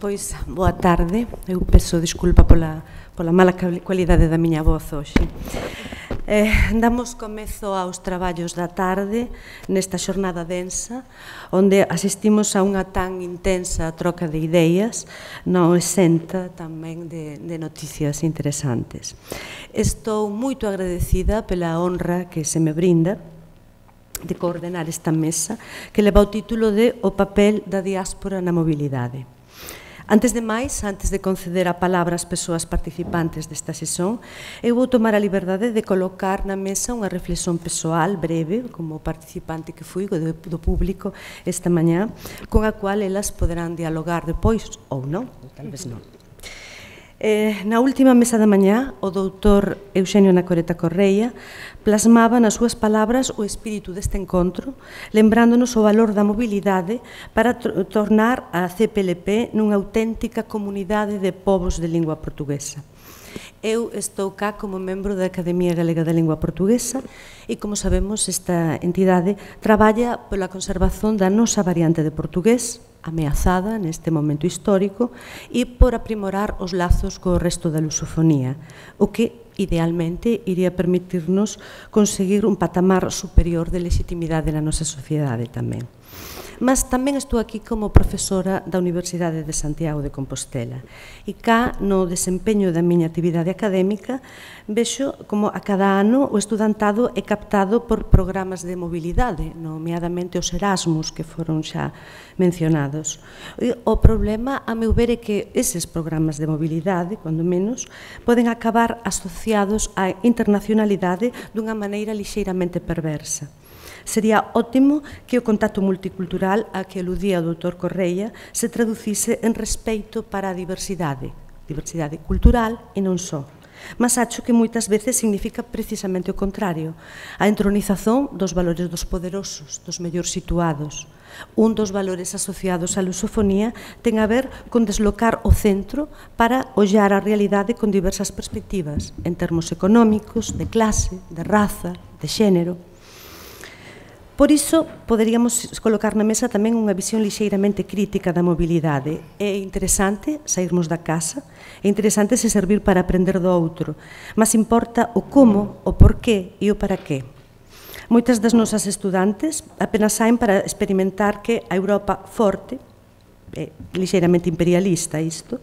Pois, boa tarde. Eu peço desculpa pola mala cualidade da miña voz hoxe. Damos comezo aos traballos da tarde nesta xornada densa, onde asistimos a unha tan intensa troca de ideas, non exenta tamén de noticias interesantes. Estou moito agradecida pela honra que se me brinda de coordenar esta mesa, que leva o título de O papel da diáspora na mobilidade. Antes de máis, antes de conceder a palabra ás persoas participantes desta sesión, eu vou tomar a liberdade de colocar na mesa unha reflexión persoal breve, como participante que fui do público esta mañá, con a cual elas poderán dialogar depois, ou non, ou tal vez non. Na última mesa da mañá, o doutor Euxenio Nacoreta Correia plasmaba nas súas palabras o espírito deste encontro, lembrándonos o valor da mobilidade para tornar a CPLP nunha auténtica comunidade de povos de lingua portuguesa. Eu estou cá como membro da Academia Galega da Lingua Portuguesa e, como sabemos, esta entidade traballa pola conservación da nosa variante de portugués, ameazada neste momento histórico, e por aprimorar os lazos co resto da lusofonía, o que, idealmente, iría permitirnos conseguir un patamar superior de legitimidade na nosa sociedade tamén. Mas tamén estou aquí como profesora da Universidade de Santiago de Compostela e cá, no desempeño da miña actividade académica, vexo como a cada ano o estudantado é captado por programas de mobilidade, nomeadamente os Erasmus, que foron xa mencionados. O problema, a meu ver, é que eses programas de mobilidade, cando menos, poden acabar asociados á internacionalidade dunha maneira lixeiramente perversa. Sería ótimo que o contacto multicultural a que aludía o doutor Correia se traducise en respeito para a diversidade cultural e non só. Mas acho que moitas veces significa precisamente o contrario, a entronización dos valores dos poderosos, dos mellor situados. Un dos valores asociados á lusofonía ten a ver con deslocar o centro para ollar a realidade con diversas perspectivas, en termos económicos, de clase, de raza, de xénero. Por iso, poderíamos colocar na mesa tamén unha visión lixeiramente crítica da mobilidade. É interesante sairmos da casa, é interesante se servir para aprender do outro, mas importa o como, o porqué e o para qué. Moitas das nosas estudantes apenas saen para experimentar que a Europa forte, é lixeiramente imperialista isto,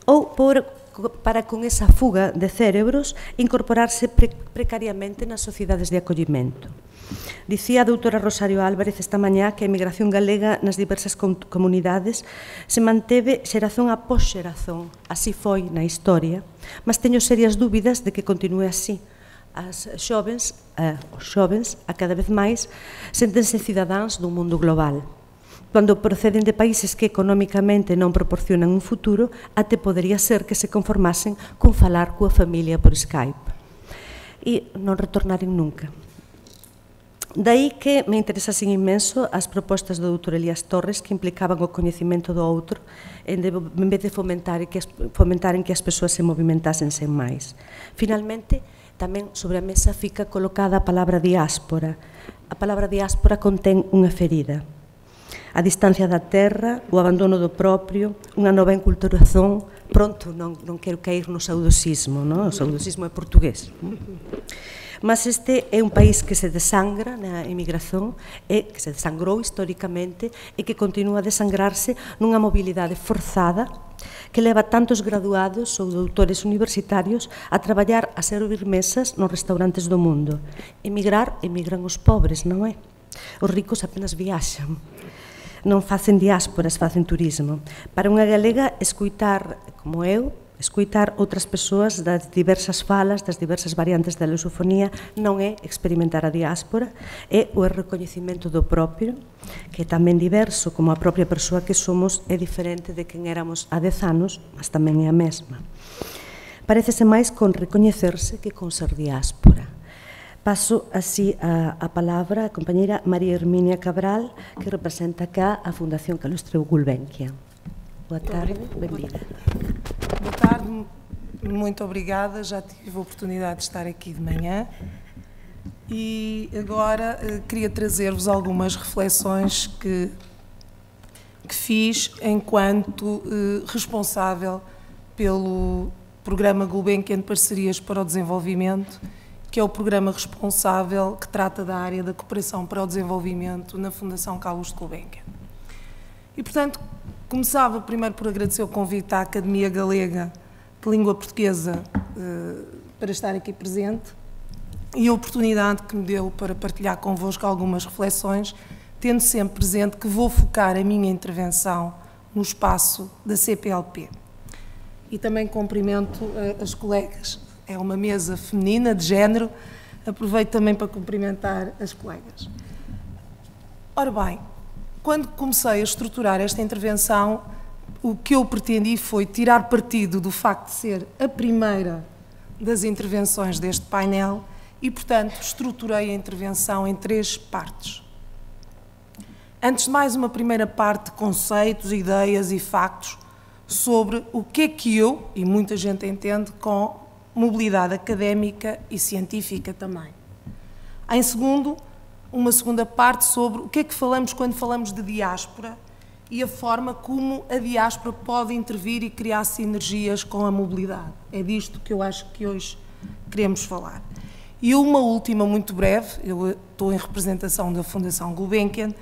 ou para con esa fuga de cerebros incorporarse precariamente nas sociedades de acollimento. Dicía a doutora Rosario Álvarez esta mañá que a emigración galega nas diversas comunidades se manteve xeración após xeración. Así foi na historia, mas teño serias dúbidas de que continue así. Os xovens, a cada vez máis, séntense cidadáns dun mundo global. Cando proceden de países que económicamente non proporcionan un futuro, até podería ser que se conformasen con falar coa familia por Skype e non retornaren nunca. Daí que me interesasen inmenso as propostas do doutor Elías Torres que implicaban o coñecemento do outro en vez de fomentar en que as persoas se movimentasen sen máis. Finalmente, tamén sobre a mesa fica colocada a palabra diáspora. A palabra diáspora contén unha ferida. A distancia da terra, o abandono do propio, unha nova enculturación. Pronto, non quero cair no saudosismo, o saudosismo é portugués. Mas este é un país que se desangra na emigración, que se desangrou históricamente e que continúa a desangrarse nunha mobilidade forzada que leva tantos graduados ou doutores universitarios a traballar a servir mesas nos restaurantes do mundo. Emigran os pobres, non é? Os ricos apenas viaxan. Non facen diásporas, facen turismo. Para unha galega, escoitar, como eu, escoitar outras persoas das diversas falas, das diversas variantes da lusofonía, non é experimentar a diáspora, é o recoñecemento do propio, que é tamén diverso, como a propia persoa que somos é diferente de quen éramos há 10 anos, mas tamén é a mesma. Parécese máis con recoñecerse que con ser diáspora. Paso así a palabra a compañeira María Herminia Cabral, que representa cá a Fundación Calousteau Gulbenkian. Boa tarde, bem-vinda. Boa tarde, muito obrigada. Já tive a oportunidade de estar aqui de manhã e agora queria trazer-vos algumas reflexões que que fiz enquanto responsável pelo Programa Gulbenkian de Parcerias para o Desenvolvimento, que é o programa responsável que trata da área da cooperação para o desenvolvimento na Fundação Carlos de Gulbenkian. E, portanto, começava primeiro por agradecer o convite à Academia Galega de Língua Portuguesa para estar aqui presente e a oportunidade que me deu para partilhar convosco algumas reflexões, tendo sempre presente que vou focar a minha intervenção no espaço da CPLP. E também cumprimento as colegas. É uma mesa feminina, de género. Aproveito também para cumprimentar as colegas. Ora bem, quando comecei a estruturar esta intervenção, o que eu pretendi foi tirar partido do facto de ser a primeira das intervenções deste painel e, portanto, estruturei a intervenção em 3 partes. Antes de mais, uma primeira parte de conceitos, ideias e factos sobre o que é que eu, e muita gente entende, com mobilidade académica e científica também. Em segundo, uma segunda parte sobre o que é que falamos quando falamos de diáspora e a forma como a diáspora pode intervir e criar sinergias com a mobilidade. É disto que eu acho que hoje queremos falar. E uma última, muito breve, eu estou em representação da Fundação Gulbenkian,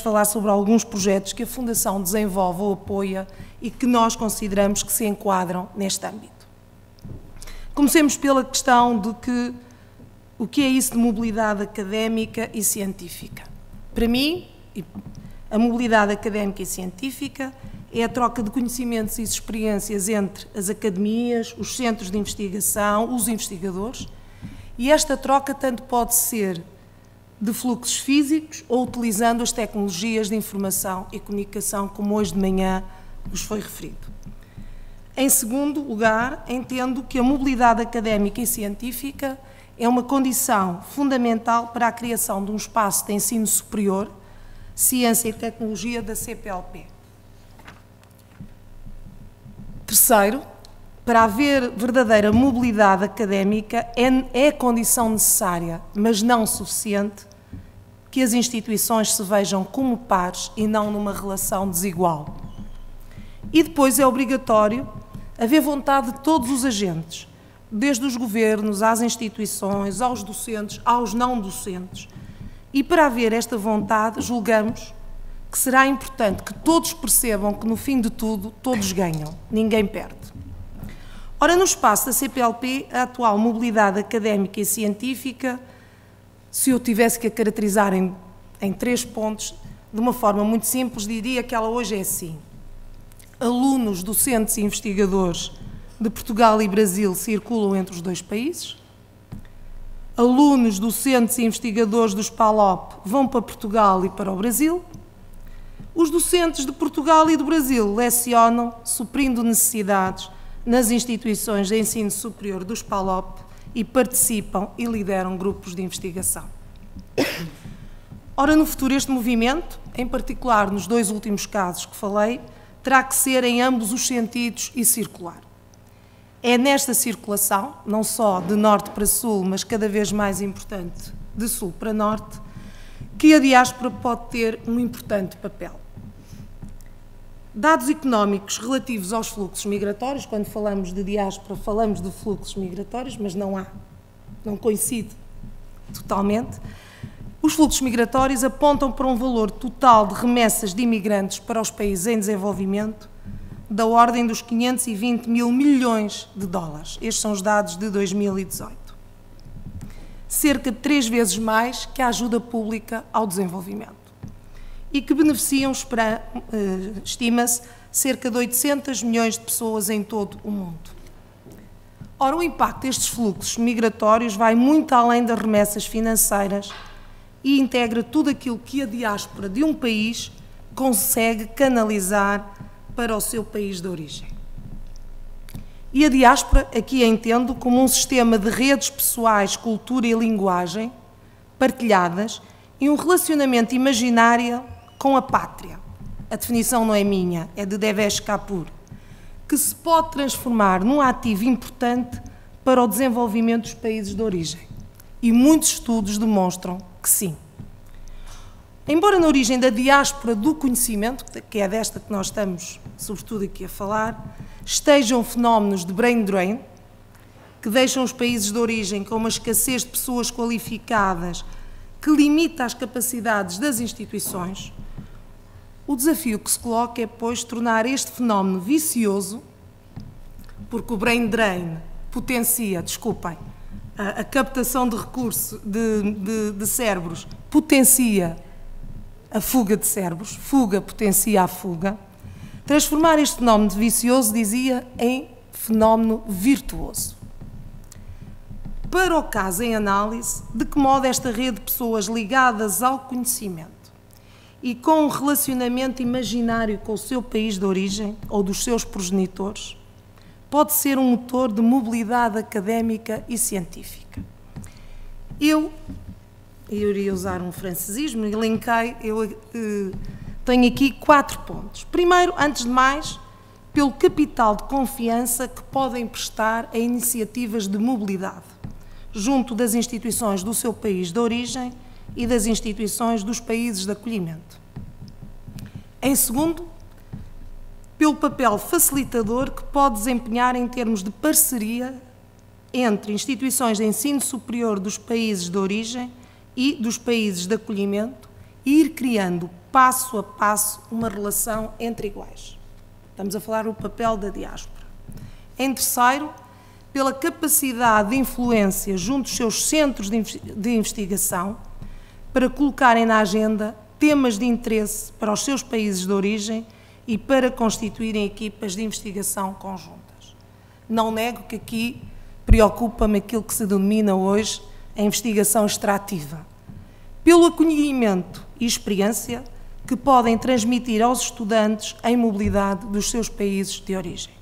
falar sobre alguns projetos que a Fundação desenvolve ou apoia e que nós consideramos que se enquadram neste âmbito. Comecemos pela questão de o que é isso de mobilidade académica e científica. Para mim, a mobilidade académica e científica é a troca de conhecimentos e experiências entre as academias, os centros de investigação, os investigadores, e esta troca tanto pode ser de fluxos físicos ou utilizando as tecnologias de informação e comunicação, como hoje de manhã nos foi referido. Em segundo lugar, entendo que a mobilidade académica e científica é uma condição fundamental para a criação de um espaço de ensino superior, ciência e tecnologia da CPLP. Terceiro, para haver verdadeira mobilidade académica é a condição necessária, mas não suficiente, que as instituições se vejam como pares e não numa relação desigual. E depois é obrigatório haver vontade de todos os agentes, desde os governos, às instituições, aos docentes, aos não docentes. E para haver esta vontade, julgamos que será importante que todos percebam que, no fim de tudo, todos ganham, ninguém perde. Ora, no espaço da CPLP, a atual mobilidade académica e científica, se eu tivesse que a caracterizar em 3 pontos, de uma forma muito simples, diria que ela hoje é assim. Alunos, docentes e investigadores de Portugal e Brasil circulam entre os 2 países. Alunos, docentes e investigadores dos PALOP vão para Portugal e para o Brasil. Os docentes de Portugal e do Brasil lecionam, suprindo necessidades nas instituições de ensino superior dos PALOP e participam e lideram grupos de investigação. Ora, no futuro, este movimento, em particular nos 2 últimos casos que falei, terá que ser em ambos os sentidos e circular. É nesta circulação, não só de norte para sul, mas cada vez mais importante, de sul para norte, que a diáspora pode ter um importante papel. Dados económicos relativos aos fluxos migratórios, quando falamos de diáspora, falamos de fluxos migratórios, mas não coincide totalmente. Os fluxos migratórios apontam para um valor total de remessas de imigrantes para os países em desenvolvimento da ordem dos 520 mil milhões de dólares. Estes são os dados de 2018. Cerca de 3 vezes mais que a ajuda pública ao desenvolvimento. E que beneficiam, estima-se, cerca de 800 milhões de pessoas em todo o mundo. Ora, o impacto destes fluxos migratórios vai muito além das remessas financeiras e integra tudo aquilo que a diáspora de um país consegue canalizar para o seu país de origem. E a diáspora aqui a entendo como um sistema de redes pessoais, cultura e linguagem partilhadas e um relacionamento imaginário com a pátria. A definição não é minha, é de Devesh Kapur, que se pode transformar num ativo importante para o desenvolvimento dos países de origem. E muitos estudos demonstram que sim. Embora na origem da diáspora do conhecimento, que é desta que nós estamos, sobretudo, aqui a falar, estejam fenómenos de brain drain, que deixam os países de origem com uma escassez de pessoas qualificadas que limita as capacidades das instituições, o desafio que se coloca é, pois, tornar este fenómeno vicioso, porque o brain drain potencia, a captação de recursos de cérebros potencia a fuga de cérebros, fuga potencia a fuga, transformar este fenómeno de vicioso, dizia, em fenómeno virtuoso. Para o caso em análise, de que modo esta rede de pessoas ligadas ao conhecimento e com um relacionamento imaginário com o seu país de origem ou dos seus progenitores pode ser um motor de mobilidade académica e científica. Eu iria usar um francesismo, elenquei, tenho aqui 4 pontos. Primeiro, antes de mais, pelo capital de confiança que podem prestar a iniciativas de mobilidade, junto das instituições do seu país de origem e das instituições dos países de acolhimento. Em segundo, pelo papel facilitador que pode desempenhar em termos de parceria entre instituições de ensino superior dos países de origem e dos países de acolhimento e ir criando, passo a passo, uma relação entre iguais. Estamos a falar do papel da diáspora. Em terceiro, pela capacidade de influência junto dos seus centros de investigação para colocarem na agenda temas de interesse para os seus países de origem e para constituírem equipas de investigação conjuntas. Não nego que aqui preocupa-me aquilo que se denomina hoje a investigação extrativa, pelo acolhimento e experiência que podem transmitir aos estudantes em mobilidade dos seus países de origem.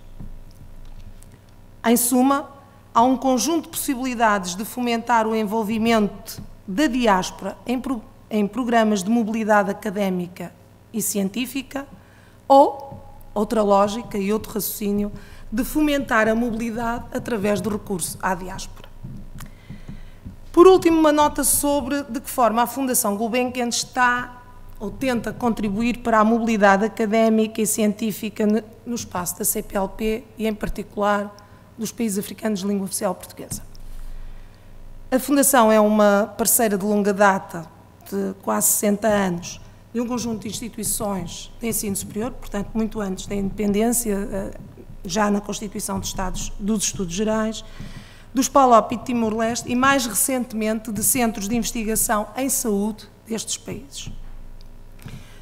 Em suma, há um conjunto de possibilidades de fomentar o envolvimento da diáspora em programas de mobilidade académica e científica, ou, outra lógica e outro raciocínio, de fomentar a mobilidade através do recurso à diáspora. Por último, uma nota sobre de que forma a Fundação Gulbenkian está ou tenta contribuir para a mobilidade académica e científica no espaço da CPLP e, em particular, dos países africanos de língua oficial portuguesa. A Fundação é uma parceira de longa data, de quase 60 anos, de um conjunto de instituições de ensino superior, portanto, muito antes da independência, já na Constituição dos Estudos Gerais, dos PALOP e de Timor-Leste e, mais recentemente, de centros de investigação em saúde destes países.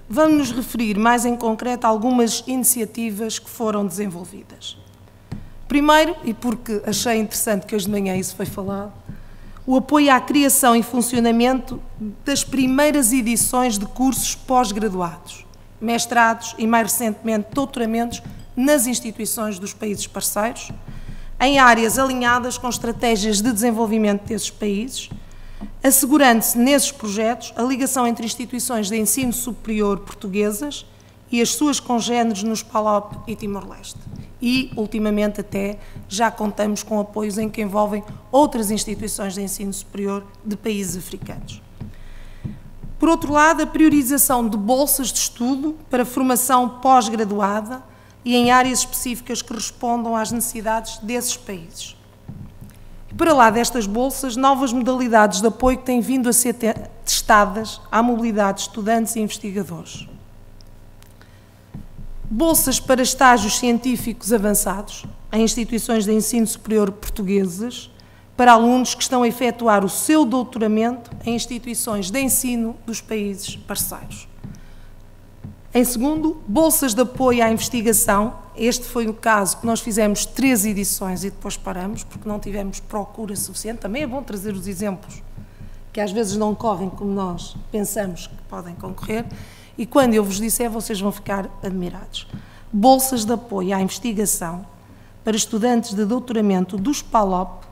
Vamos nos referir mais em concreto a algumas iniciativas que foram desenvolvidas. Primeiro, e porque achei interessante que hoje de manhã isso foi falado, o apoio à criação e funcionamento das primeiras edições de cursos pós-graduados, mestrados e, mais recentemente, doutoramentos nas instituições dos países parceiros, em áreas alinhadas com estratégias de desenvolvimento desses países, assegurando-se nesses projetos a ligação entre instituições de ensino superior portuguesas e as suas congêneres nos PALOP e Timor-Leste. E, ultimamente, até já contamos com apoios em que envolvem outras instituições de ensino superior de países africanos. Por outro lado, a priorização de bolsas de estudo para formação pós-graduada e em áreas específicas que respondam às necessidades desses países. E para lá destas bolsas, novas modalidades de apoio que têm vindo a ser testadas à mobilidade de estudantes e investigadores. Bolsas para estágios científicos avançados em instituições de ensino superior portuguesas para alunos que estão a efetuar o seu doutoramento em instituições de ensino dos países parceiros. Em segundo, bolsas de apoio à investigação. Este foi o caso que nós fizemos 3 edições e depois paramos, porque não tivemos procura suficiente. Também é bom trazer os exemplos, que às vezes não correm como nós pensamos que podem concorrer. E quando eu vos disser, vocês vão ficar admirados. Bolsas de apoio à investigação para estudantes de doutoramento dos PALOP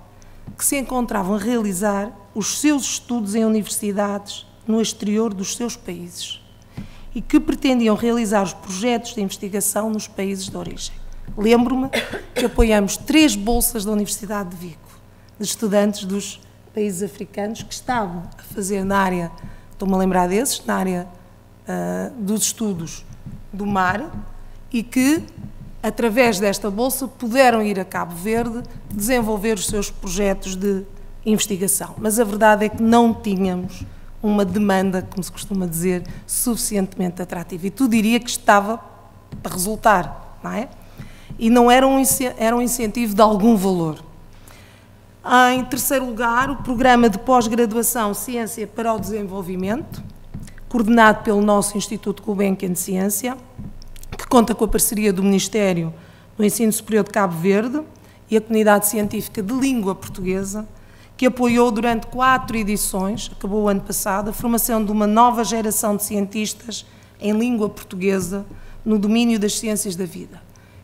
que se encontravam a realizar os seus estudos em universidades no exterior dos seus países e que pretendiam realizar os projetos de investigação nos países de origem. Lembro-me que apoiamos 3 bolsas da Universidade de Vigo, de estudantes dos países africanos que estavam a fazer na área estou-me a lembrar desses, na área dos estudos do mar, e que, através desta bolsa, puderam ir a Cabo Verde desenvolver os seus projetos de investigação. Mas a verdade é que não tínhamos uma demanda, como se costuma dizer, suficientemente atrativa. E tu diria que estava a resultar, não é? E não era um incentivo de algum valor. Em terceiro lugar, o programa de pós-graduação Ciência para o Desenvolvimento, coordenado pelo nosso Instituto Gulbenkian de Ciência, que conta com a parceria do Ministério do Ensino Superior de Cabo Verde e a Comunidade Científica de Língua Portuguesa, que apoiou durante 4 edições, acabou o ano passado, a formação de uma nova geração de cientistas em língua portuguesa no domínio das ciências da vida.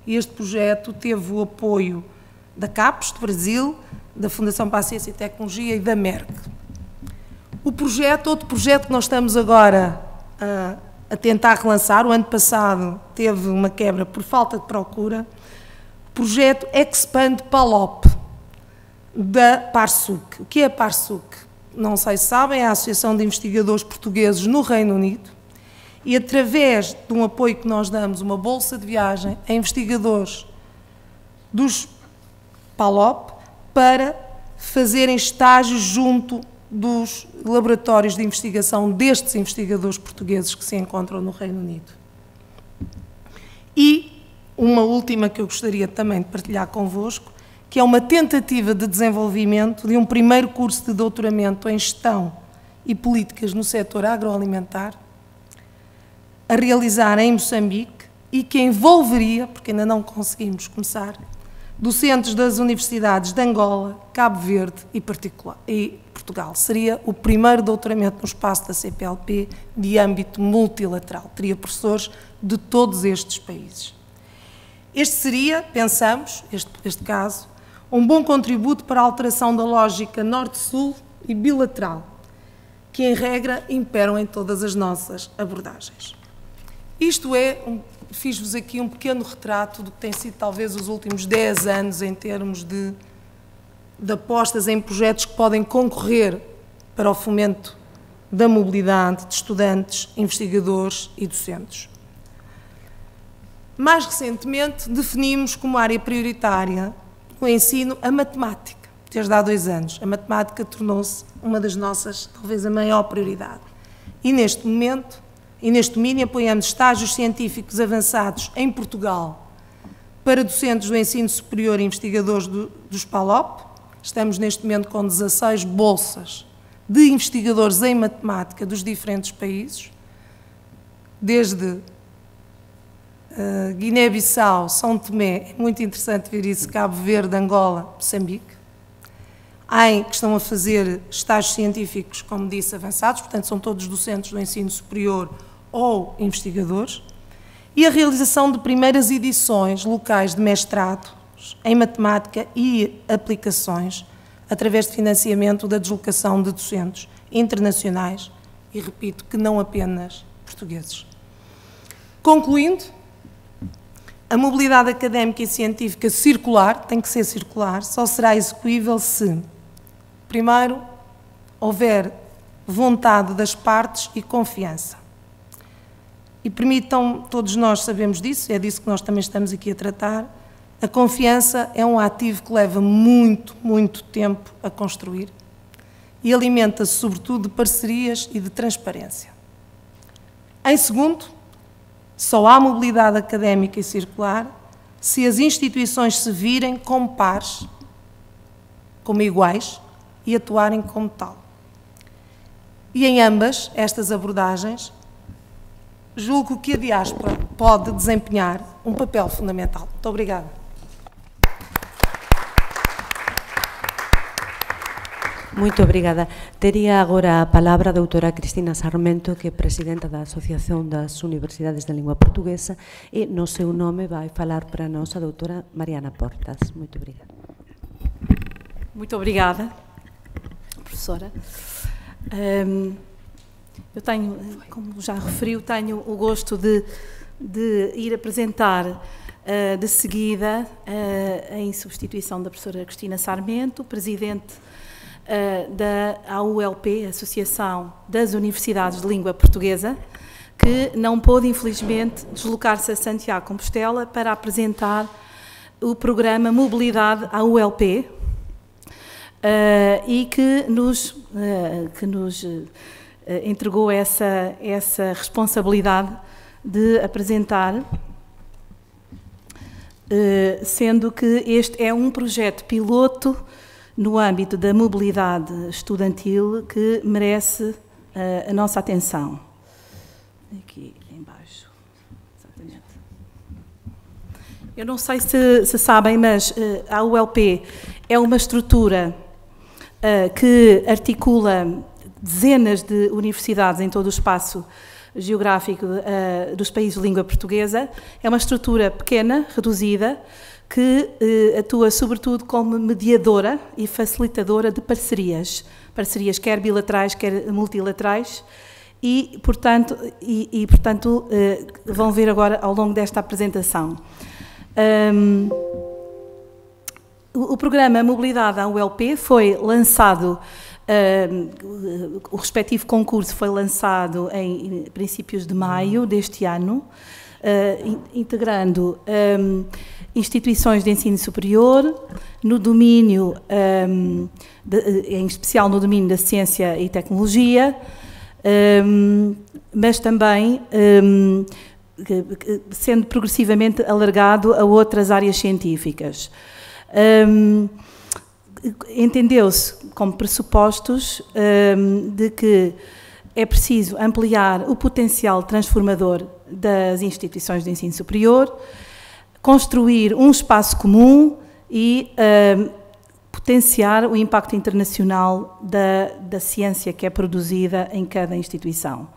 E este projeto teve o apoio da CAPES, do Brasil, da Fundação para a Ciência e Tecnologia e da Merck. Outro projeto que nós estamos agora a tentar relançar, o ano passado teve uma quebra por falta de procura, o projeto Expand PALOP, da PARSUC. O que é a PARSUC? Não sei se sabem, é a Associação de Investigadores Portugueses no Reino Unido, e através de um apoio que nós damos, uma bolsa de viagem a investigadores dos PALOP para fazerem estágios junto dos laboratórios de investigação destes investigadores portugueses que se encontram no Reino Unido. E uma última que eu gostaria também de partilhar convosco, que é uma tentativa de desenvolvimento de um primeiro curso de doutoramento em Gestão e Políticas no setor agroalimentar, a realizar em Moçambique e que envolveria, porque ainda não conseguimos começar, docentes das universidades de Angola, Cabo Verde e Portugal. Seria o primeiro doutoramento no espaço da CPLP de âmbito multilateral. Teria professores de todos estes países. Este seria, pensamos, este caso, um bom contributo para a alteração da lógica norte-sul e bilateral, que em regra imperam em todas as nossas abordagens. Isto é, fiz-vos aqui um pequeno retrato do que tem sido talvez os últimos 10 anos em termos de apostas em projetos que podem concorrer para o fomento da mobilidade de estudantes, investigadores e docentes. Mais recentemente, definimos como área prioritária no ensino a matemática. Desde há 2 anos, a matemática tornou-se uma das nossas, talvez a maior prioridade. E neste momento, e neste domínio apoiamos estágios científicos avançados em Portugal para docentes do ensino superior e investigadores dos PALOP. Estamos neste momento com 16 bolsas de investigadores em matemática dos diferentes países, desde Guiné-Bissau, São Tomé, é muito interessante ver isso, Cabo Verde, Angola, Moçambique, que estão a fazer estágios científicos, como disse, avançados, portanto são todos docentes do ensino superior ou investigadores, e a realização de primeiras edições locais de mestrados em matemática e aplicações, através de financiamento da deslocação de docentes internacionais, e repito que não apenas portugueses. Concluindo, a mobilidade académica e científica circular, tem que ser circular, só será execuível se, primeiro, houver vontade das partes e confiança. E permitam, todos nós sabemos disso, é disso que nós também estamos aqui a tratar, a confiança é um ativo que leva muito, muito tempo a construir e alimenta-se sobretudo de parcerias e de transparência. Em segundo, só há mobilidade académica e circular se as instituições se virem como pares, como iguais e atuarem como tal. E em ambas estas abordagens, julgo que a diáspora pode desempenhar um papel fundamental. Muito obrigada. Muito obrigada. Teria agora a palabra a doutora Cristina Sarmento, que é presidenta da Asociación das Universidades de Língua Portuguesa, e no seu nome vai falar para nós a doutora Mariana Portas. Muito obrigada. Muito obrigada, professora. Eu tenho, como já referiu, tenho o gosto de ir apresentar de seguida, em substituição da professora Cristina Sarmento, presidente da AULP, Associação das Universidades de Língua Portuguesa, que não pôde, infelizmente, deslocar-se a Santiago de Compostela para apresentar o programa Mobilidade AULP, e que nos entregou essa responsabilidade de apresentar, sendo que este é um projeto piloto no âmbito da mobilidade estudantil que merece a nossa atenção. Aqui em baixo, exatamente. Eu não sei se sabem, mas a ULP é uma estrutura que articula dezenas de universidades em todo o espaço geográfico dos países de língua portuguesa. É uma estrutura pequena, reduzida, que atua sobretudo como mediadora e facilitadora de parcerias quer bilaterais, quer multilaterais, e portanto vão ver agora ao longo desta apresentação. O programa Mobilidade à ULP foi lançado, o respectivo concurso foi lançado em princípios de maio deste ano, integrando instituições de ensino superior, no domínio, em especial no domínio da ciência e tecnologia, mas também sendo progressivamente alargado a outras áreas científicas. Entendeu-se como pressupostos de que é preciso ampliar o potencial transformador das instituições de ensino superior, construir um espaço comum e potenciar o impacto internacional da ciência que é produzida em cada instituição.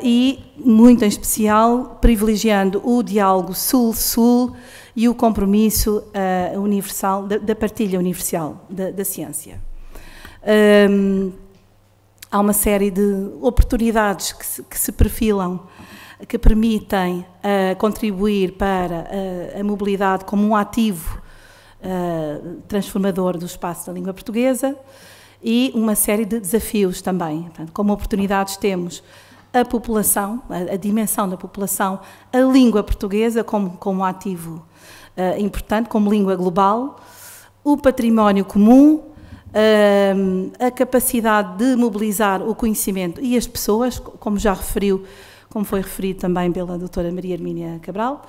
E, muito em especial, privilegiando o diálogo Sul-Sul e o compromisso universal, da partilha universal da ciência. Há uma série de oportunidades que se perfilam, que permitem contribuir para a mobilidade como um ativo transformador do espaço da língua portuguesa, e uma série de desafios também. Portanto, como oportunidades temos a população, a dimensão da população, a língua portuguesa como ativo importante, como língua global, o património comum, a capacidade de mobilizar o conhecimento e as pessoas, como já referiu, como foi referido também pela doutora Maria Hermínia Cabral,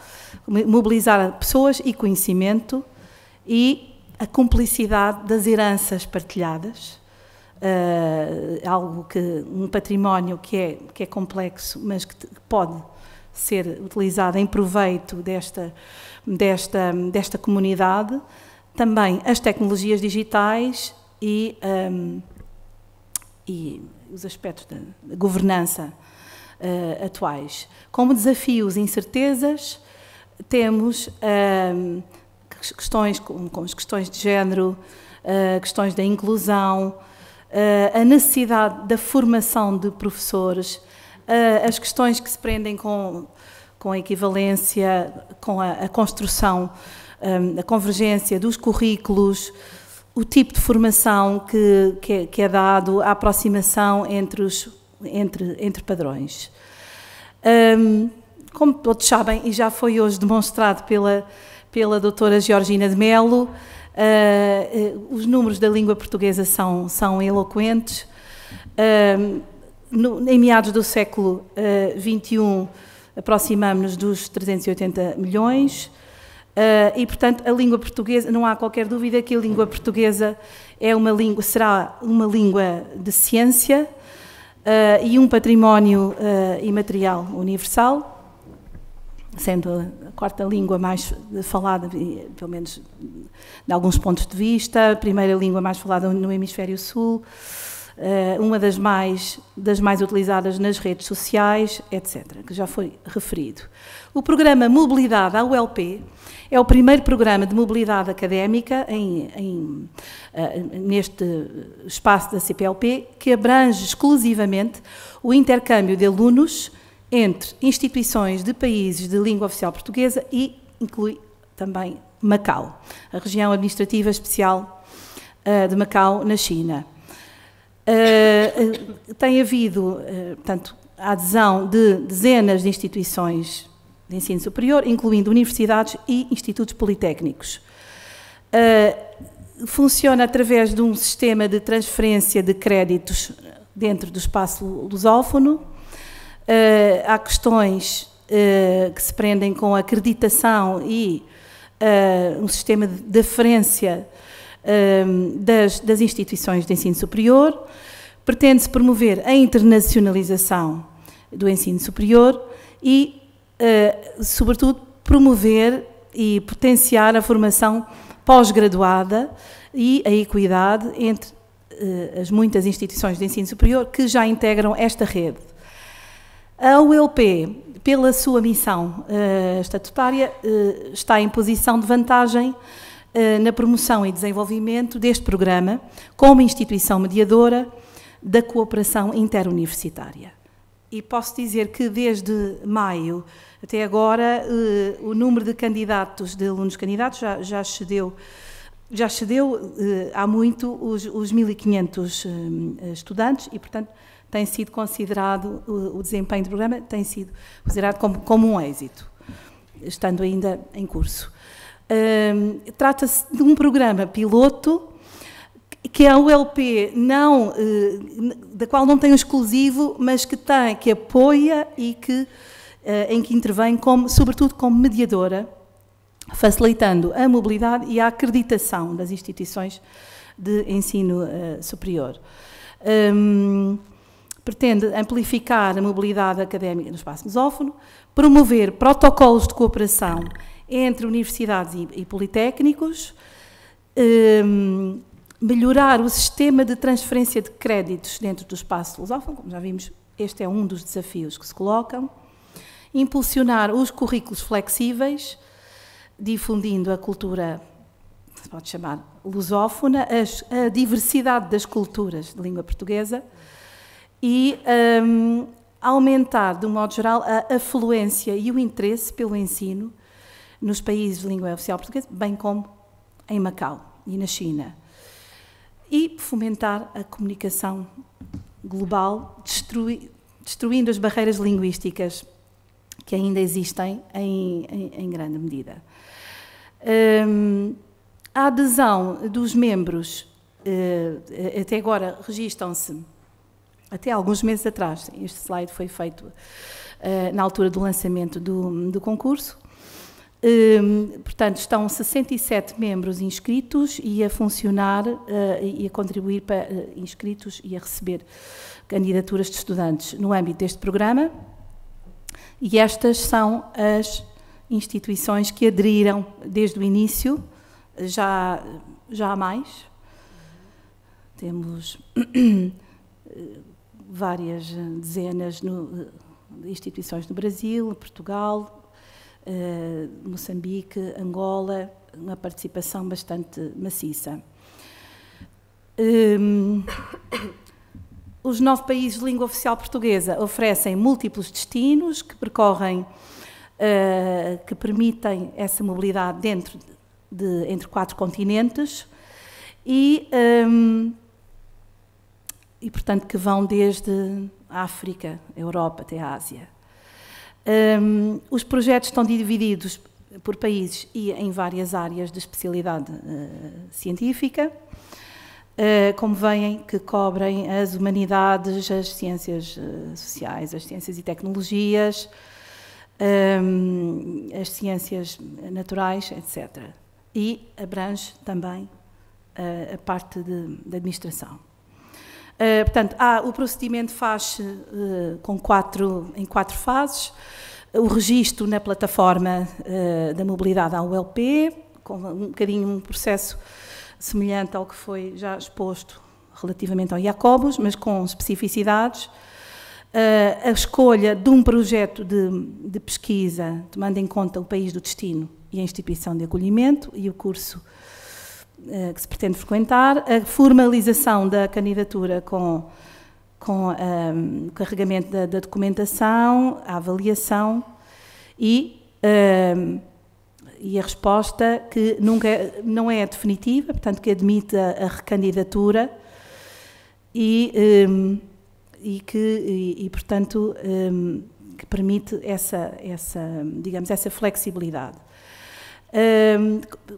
mobilizar pessoas e conhecimento, e a cumplicidade das heranças partilhadas, um património que é complexo, mas que pode ser utilizado em proveito desta comunidade. Também as tecnologias digitais e os aspectos da governança atuais. Como desafios e incertezas, temos questões como as questões de género, questões da inclusão, a necessidade da formação de professores, as questões que se prendem com a equivalência, com a construção, a convergência dos currículos, o tipo de formação que é dado, a aproximação entre padrões. Como todos sabem, e já foi hoje demonstrado pela doutora Georgina de Melo, os números da língua portuguesa são eloquentes. Em meados do século XXI, aproximamos-nos dos 380 milhões, e, portanto, a língua portuguesa, não há qualquer dúvida que a língua portuguesa será uma língua de ciência e um património imaterial universal, sendo a quarta língua mais falada, pelo menos de alguns pontos de vista, a primeira língua mais falada no Hemisfério Sul, uma das mais utilizadas nas redes sociais, etc., que já foi referido. O programa Mobilidade à ULP é o primeiro programa de mobilidade académica neste espaço da CPLP, que abrange exclusivamente o intercâmbio de alunos entre instituições de países de língua oficial portuguesa e inclui também Macau, a região administrativa especial de Macau, na China. Tem havido, portanto, a adesão de dezenas de instituições de ensino superior, incluindo universidades e institutos politécnicos. Funciona através de um sistema de transferência de créditos dentro do espaço lusófono. Há questões que se prendem com a acreditação e um sistema de aferência das instituições de ensino superior. Pretende-se promover a internacionalização do ensino superior e, sobretudo, promover e potenciar a formação pós-graduada e a equidade entre as muitas instituições de ensino superior que já integram esta rede. A ULP, pela sua missão estatutária, está em posição de vantagem na promoção e desenvolvimento deste programa como instituição mediadora da cooperação interuniversitária. E posso dizer que desde maio até agora o número de candidatos, de alunos candidatos, já excedeu há muito os 1.500 estudantes e, portanto, tem sido considerado, o desempenho do programa tem sido considerado como um êxito, estando ainda em curso. Trata-se de um programa piloto que a ULP da qual não tem um exclusivo, mas que apoia e em que intervém sobretudo como mediadora, facilitando a mobilidade e a acreditação das instituições de ensino superior. Pretende amplificar a mobilidade académica no espaço lusófono, promover protocolos de cooperação entre universidades e politécnicos, melhorar o sistema de transferência de créditos dentro do espaço lusófono, como já vimos, este é um dos desafios que se colocam, impulsionar os currículos flexíveis, difundindo a cultura, se pode chamar, lusófona, a diversidade das culturas de língua portuguesa e aumentar, de um modo geral, a afluência e o interesse pelo ensino nos países de língua oficial portuguesa, bem como em Macau e na China. E fomentar a comunicação global, destruindo as barreiras linguísticas que ainda existem em grande medida. A adesão dos membros, até agora registam-se, até alguns meses atrás, este slide foi feito na altura do lançamento do concurso, portanto, estão 67 membros inscritos e a funcionar e a contribuir para inscritos e a receber candidaturas de estudantes no âmbito deste programa. E estas são as instituições que aderiram desde o início, já há mais. Temos várias dezenas de instituições no Brasil, Portugal, Moçambique, Angola, uma participação bastante maciça. Os 9 países de língua oficial portuguesa oferecem múltiplos destinos que permitem essa mobilidade entre 4 continentes e, portanto, que vão desde a África, a Europa até a Ásia. Os projetos estão divididos por países e em várias áreas de especialidade científica, como veem, que cobrem as humanidades, as ciências sociais, as ciências e tecnologias, as ciências naturais, etc. E abrange também a parte da administração. Portanto, o procedimento faz-se em 4 fases. O registro na plataforma da mobilidade à ULP, com um bocadinho um processo semelhante ao que foi já exposto relativamente ao Jacobus, mas com especificidades. A escolha de um projeto de pesquisa, tomando em conta o país do destino e a instituição de acolhimento e o curso que se pretende frequentar, a formalização da candidatura com o carregamento da documentação, a avaliação e e a resposta que não é definitiva, portanto que admite a recandidatura e portanto que permite digamos, essa flexibilidade.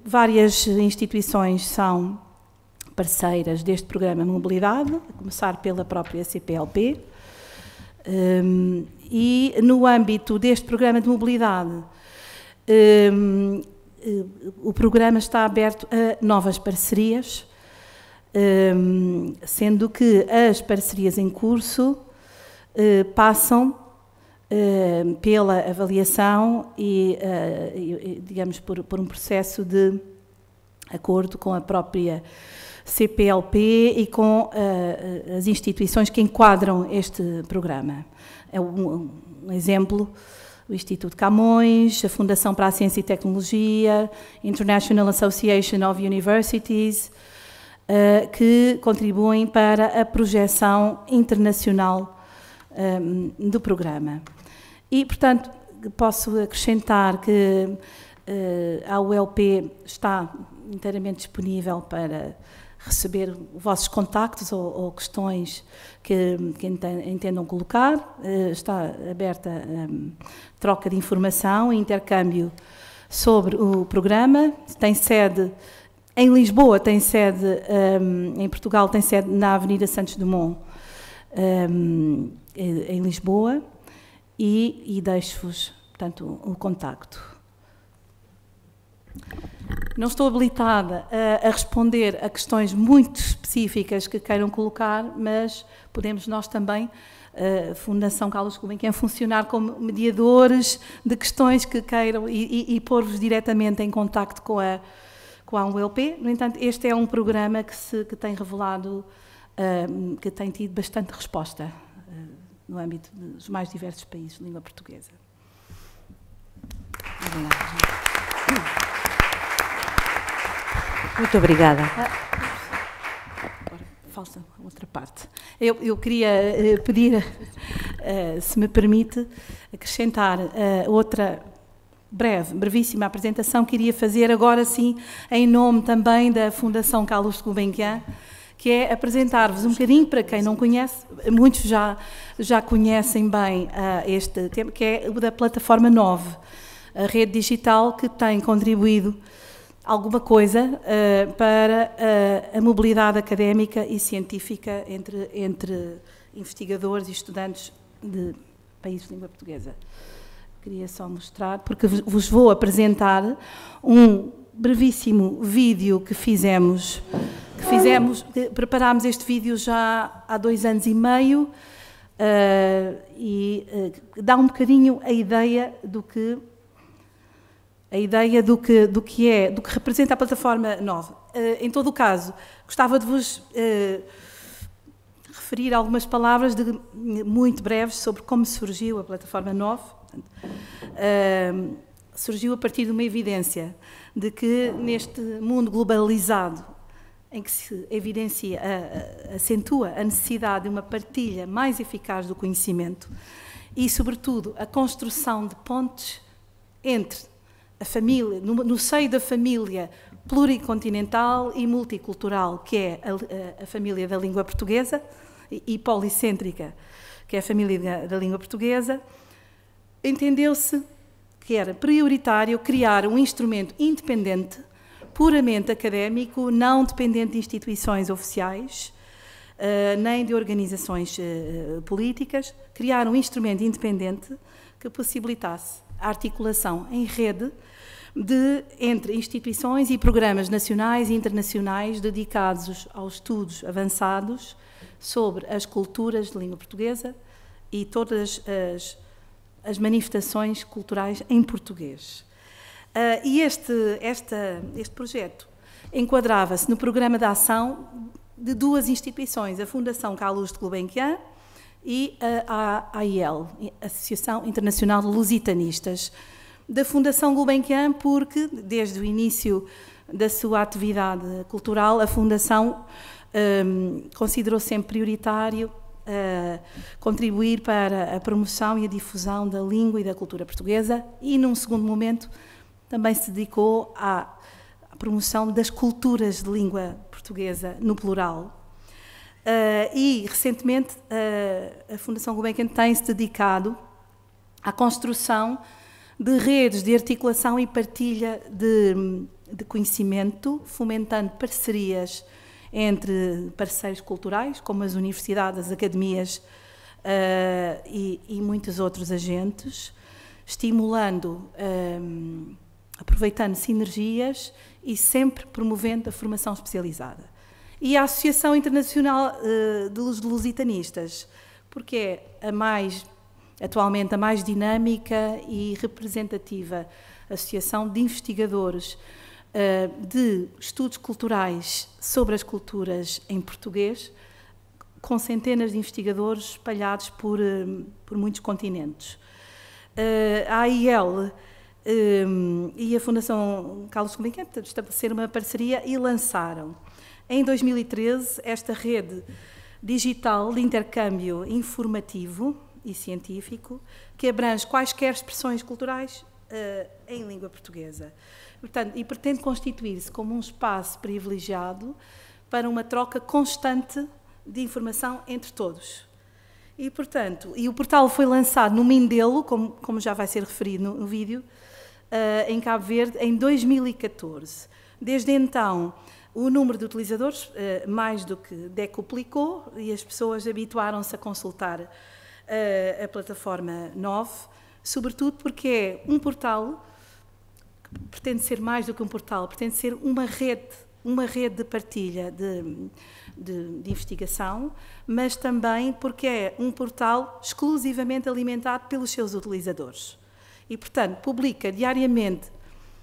Várias instituições são parceiras deste programa de mobilidade, a começar pela própria CPLP, e no âmbito deste programa de mobilidade, o programa está aberto a novas parcerias, sendo que as parcerias em curso passam pela avaliação e, digamos, por um processo de acordo com a própria CPLP e com as instituições que enquadram este programa. É um exemplo, o Instituto Camões, a Fundação para a Ciência e Tecnologia, International Association of Universities, que contribuem para a projeção internacional do programa. E, portanto, posso acrescentar que a ULP está inteiramente disponível para receber vossos contactos ou questões que entendam colocar. Está aberta a troca de informação e intercâmbio sobre o programa. Tem sede em Lisboa, tem sede em Portugal, tem sede na Avenida Santos Dumont, em Lisboa, e deixo-vos, portanto, o contacto. Não estou habilitada a responder a questões muito específicas que queiram colocar, mas podemos nós também, a Fundação Carlos Gulbenkian, funcionar como mediadores de questões que queiram e pôr-vos diretamente em contacto com a ULP. No entanto, este é um programa que tem revelado, que tem tido bastante resposta no âmbito dos mais diversos países de língua portuguesa. Obrigada. Muito obrigada. Agora, falta outra parte. Eu queria pedir, se me permite, acrescentar outra brevíssima apresentação que iria fazer agora sim, em nome também da Fundação Carlos Gulbenkian, que é apresentar-vos um bocadinho, para quem não conhece, muitos já conhecem bem este tema, que é o da Plataforma 9, a rede digital que tem contribuído alguma coisa para a mobilidade académica e científica entre investigadores e estudantes de países de língua portuguesa. Queria só mostrar, porque vos vou apresentar um brevíssimo vídeo que preparámos este vídeo já há 2 anos e meio e dá um bocadinho a ideia do que representa a Plataforma 9. Em todo o caso, gostava de vos referir algumas palavras muito breves sobre como surgiu a Plataforma 9. Surgiu a partir de uma evidência de que neste mundo globalizado, em que se evidencia, acentua a necessidade de uma partilha mais eficaz do conhecimento e, sobretudo, a construção de pontes entre a família, no seio da família pluricontinental e multicultural, que é a família da língua portuguesa, e policêntrica, que é a família da língua portuguesa, entendeu-se que era prioritário criar um instrumento independente, puramente académico, não dependente de instituições oficiais, nem de organizações políticas, criar um instrumento independente que possibilitasse a articulação em rede entre instituições e programas nacionais e internacionais dedicados aos estudos avançados sobre as culturas de língua portuguesa e todas as manifestações culturais em português. E este projeto enquadrava-se no programa de ação de 2 instituições, a Fundação Carlos Gulbenkian e a AIL, Associação Internacional de Lusitanistas. Da Fundação Gulbenkian, porque desde o início da sua atividade cultural, a Fundação considerou sempre prioritário contribuir para a promoção e a difusão da língua e da cultura portuguesa e, num segundo momento, também se dedicou à promoção das culturas de língua portuguesa no plural. E, recentemente, a Fundação Gulbenkian tem-se dedicado à construção de redes de articulação e partilha de conhecimento, fomentando parcerias entre parceiros culturais, como as universidades, as academias e muitos outros agentes, estimulando, aproveitando sinergias e sempre promovendo a formação especializada. E a Associação Internacional dos Lusitanistas, porque é atualmente a mais dinâmica e representativa associação de investigadores de estudos culturais sobre as culturas em português, com centenas de investigadores espalhados por muitos continentes. A AIL e a Fundação Carlos Gulbenkian estabeleceram uma parceria e lançaram, em 2013, esta rede digital de intercâmbio informativo e científico que abrange quaisquer expressões culturais em língua portuguesa. Portanto, e pretende constituir-se como um espaço privilegiado para uma troca constante de informação entre todos. E, portanto, o portal foi lançado no Mindelo, como já vai ser referido no vídeo, em Cabo Verde, em 2014. Desde então, o número de utilizadores mais do que decuplicou e as pessoas habituaram-se a consultar a plataforma 9, sobretudo porque é um portal que pretende ser mais do que um portal, pretende ser uma rede de partilha de investigação, mas também porque é um portal exclusivamente alimentado pelos seus utilizadores. E, portanto, publica diariamente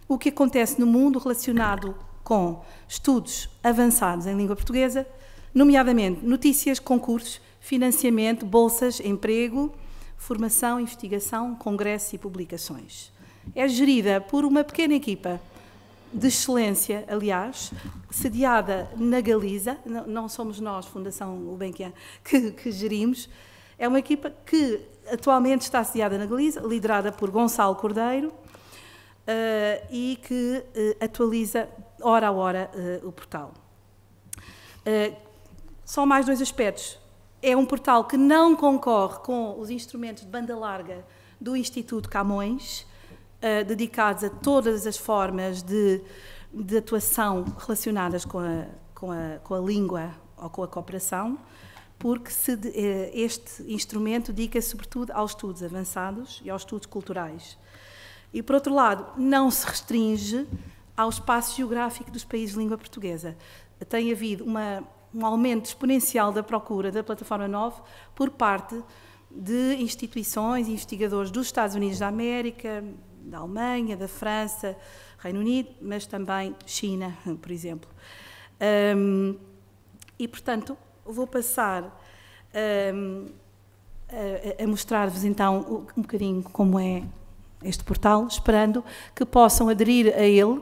o que acontece no mundo relacionado com estudos avançados em língua portuguesa, nomeadamente notícias, concursos, financiamento, bolsas, emprego, formação, investigação, congressos e publicações. É gerida por uma pequena equipa de excelência, aliás, sediada na Galiza, não somos nós, Fundação Gulbenkian, que gerimos, é uma equipa que atualmente está sediada na Galiza, liderada por Gonçalo Cordeiro, e que atualiza hora a hora o portal. Só mais dois aspectos. É um portal que não concorre com os instrumentos de banda larga do Instituto Camões, dedicados a todas as formas de atuação relacionadas com a língua ou com a cooperação, porque este instrumento dedica-se sobretudo aos estudos avançados e aos estudos culturais. E, por outro lado, não se restringe ao espaço geográfico dos países de língua portuguesa. Tem havido um aumento exponencial da procura da plataforma 9 por parte de instituições e investigadores dos Estados Unidos da América, da Alemanha, da França, Reino Unido, mas também China, por exemplo. E, portanto, vou passar a mostrar-vos, então, um bocadinho como é este portal, esperando que possam aderir a ele,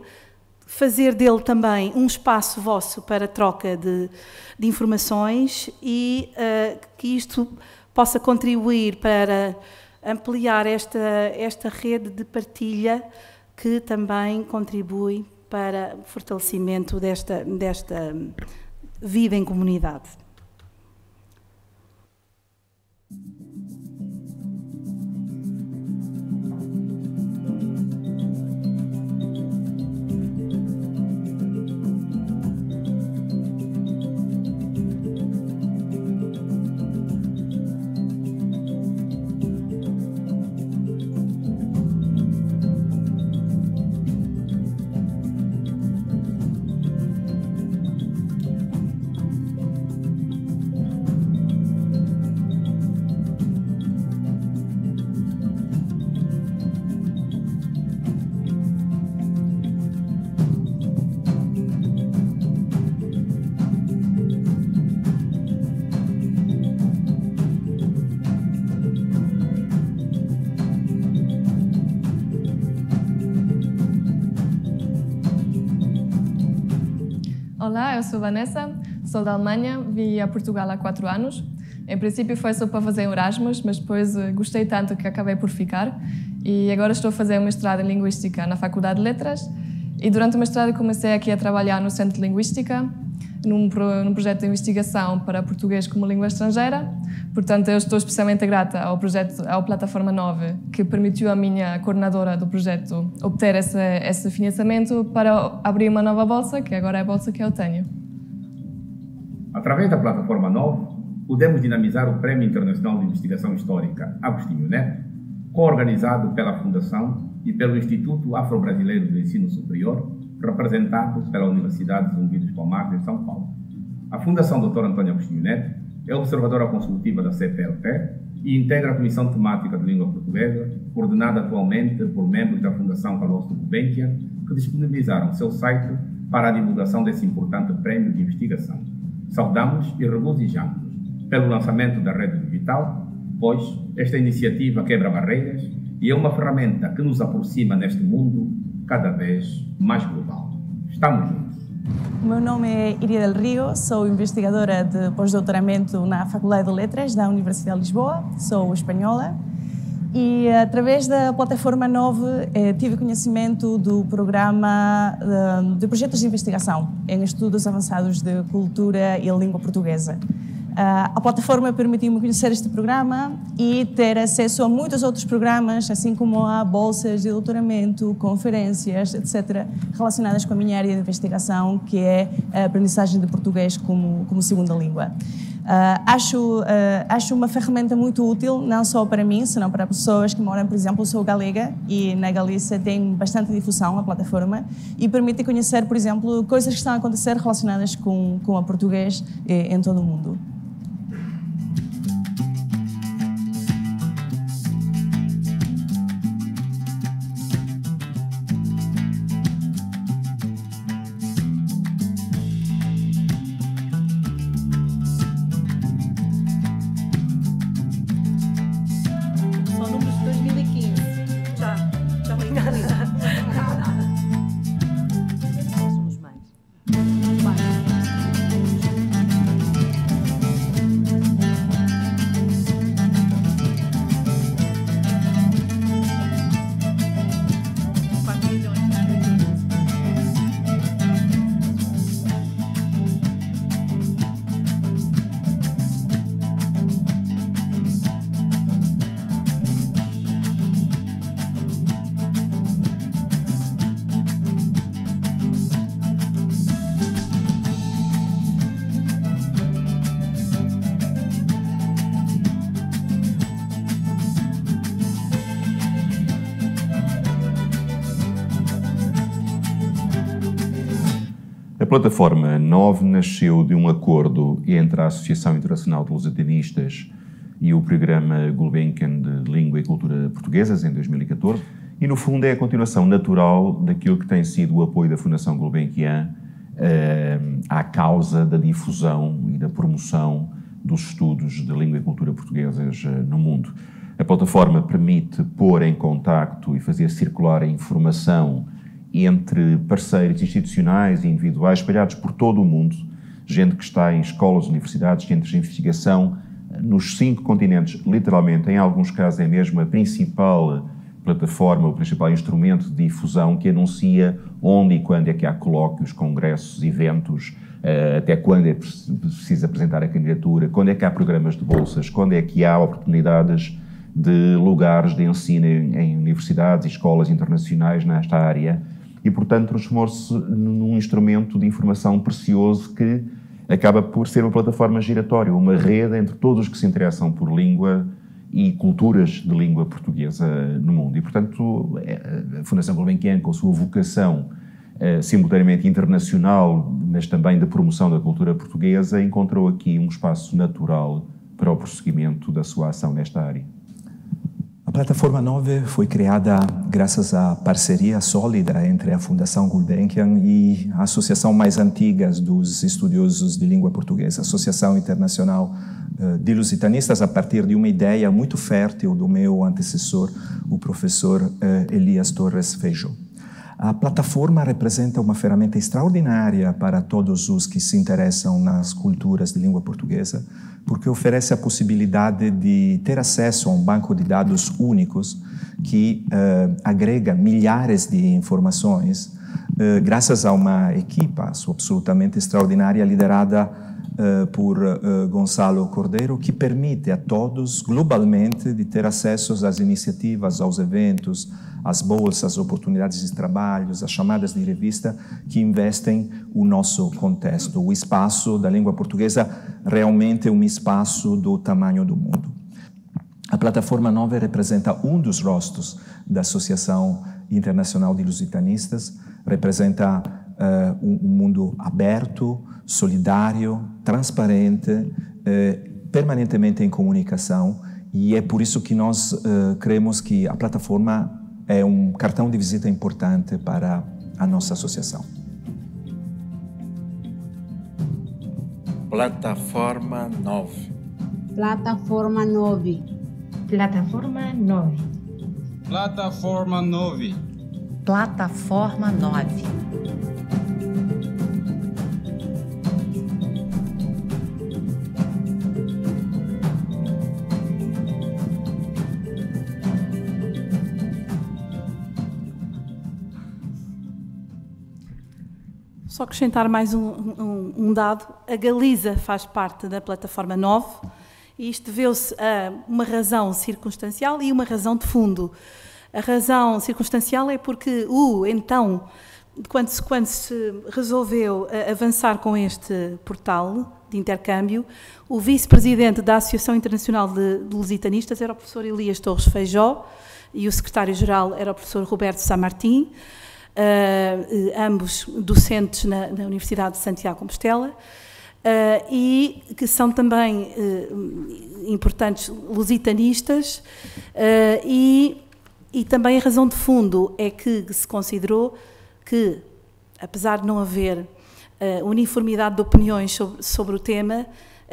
fazer dele também um espaço vosso para troca de informações e que isto possa contribuir para ampliar esta rede de partilha que também contribui para o fortalecimento desta vida em comunidade. Olá, eu sou Vanessa, sou da Alemanha, vim a Portugal há 4 anos. Em princípio foi só para fazer Erasmus, mas depois gostei tanto que acabei por ficar. e agora estou a fazer um mestrado em Linguística na Faculdade de Letras, e durante o mestrado comecei aqui a trabalhar no Centro de Linguística, num projeto de investigação para português como língua estrangeira. Portanto, eu estou especialmente grata ao Plataforma 9, que permitiu à minha coordenadora do projeto obter esse financiamento para abrir uma nova bolsa, que agora é a bolsa que eu tenho. Através da Plataforma 9, podemos dinamizar o Prémio Internacional de Investigação Histórica Agostinho Neto, co-organizado pela Fundação e pelo Instituto Afro-Brasileiro do Ensino Superior, representado pela Universidade Zumbi dos Palmares, em São Paulo. A Fundação Dr. Antônio Agostinho Neto é observadora consultiva da CPLP e integra a Comissão Temática de Língua Portuguesa, coordenada atualmente por membros da Fundação Carlos Gulbenkian, que disponibilizaram seu site para a divulgação desse importante prémio de investigação. Saudamos e regozijamos pelo lançamento da rede digital, pois esta iniciativa quebra barreiras e é uma ferramenta que nos aproxima neste mundo cada vez mais global. Estamos juntos. O meu nome é Iria del Rio, sou investigadora de pós-doutoramento na Faculdade de Letras da Universidade de Lisboa, sou espanhola e através da Plataforma 9 tive conhecimento do programa de projetos de investigação em estudos avançados de cultura e língua portuguesa. A plataforma permitiu-me conhecer este programa e ter acesso a muitos outros programas, assim como a bolsas de doutoramento, conferências, etc., relacionadas com a minha área de investigação, que é a aprendizagem de português como segunda língua. Acho uma ferramenta muito útil, não só para mim, senão para pessoas que moram, por exemplo, eu sou galega e na Galícia tem bastante difusão a plataforma e permite conhecer, por exemplo, coisas que estão a acontecer relacionadas com o português em todo o mundo. A Plataforma 9 nasceu de um acordo entre a Associação Internacional de Lusitanistas e o Programa Gulbenkian de Língua e Cultura Portuguesas, em 2014, e no fundo é a continuação natural daquilo que tem sido o apoio da Fundação Gulbenkian à causa da difusão e da promoção dos estudos de língua e cultura portuguesas no mundo. A plataforma permite pôr em contacto e fazer circular a informação entre parceiros institucionais e individuais espalhados por todo o mundo, gente que está em escolas, universidades, centros de investigação, nos 5 continentes, literalmente, em alguns casos é mesmo a principal plataforma, o principal instrumento de difusão que anuncia onde e quando é que há colóquios, congressos, eventos, até quando é preciso apresentar a candidatura, quando é que há programas de bolsas, quando é que há oportunidades de lugares de ensino em universidades e escolas internacionais nesta área. E, portanto, transformou-se num instrumento de informação precioso que acaba por ser uma plataforma giratória, uma rede entre todos os que se interessam por língua e culturas de língua portuguesa no mundo. E, portanto, a Fundação Gulbenkian, com a sua vocação simultaneamente internacional, mas também de promoção da cultura portuguesa, encontrou aqui um espaço natural para o prosseguimento da sua ação nesta área. A Plataforma 9 foi criada graças à parceria sólida entre a Fundação Gulbenkian e a associação mais antiga dos estudiosos de língua portuguesa, a Associação Internacional de Lusitanistas, a partir de uma ideia muito fértil do meu antecessor, o professor Elias Torres Feijó. A plataforma representa uma ferramenta extraordinária para todos os que se interessam nas culturas de língua portuguesa, porque oferece a possibilidade de ter acesso a um banco de dados únicos que agrega milhares de informações, graças a uma equipa absolutamente extraordinária liderada por Gonçalo Cordeiro, que permite a todos, globalmente, de ter acesso às iniciativas, aos eventos, às bolsas, às oportunidades de trabalho, às chamadas de revista que investem o nosso contexto. O espaço da língua portuguesa realmente é um espaço do tamanho do mundo. A plataforma 9 representa um dos rostos da Associação Internacional de Lusitanistas, representa um mundo aberto, solidário, transparente, permanentemente em comunicação, e é por isso que nós cremos que a plataforma é um cartão de visita importante para a nossa associação. Plataforma 9. Plataforma 9. Plataforma 9. Plataforma 9. Plataforma 9. Só acrescentar mais um dado. A Galiza faz parte da plataforma 9 e isto deveu-se a uma razão circunstancial e uma razão de fundo. A razão circunstancial é porque quando se resolveu avançar com este portal de intercâmbio, o vice-presidente da Associação Internacional de Lusitanistas era o professor Elias Torres Feijó e o secretário-geral era o professor Roberto Samartim, ambos docentes na Universidade de Santiago de Compostela, e que são também importantes lusitanistas, e também a razão de fundo é que se considerou que, apesar de não haver uniformidade de opiniões sobre o tema,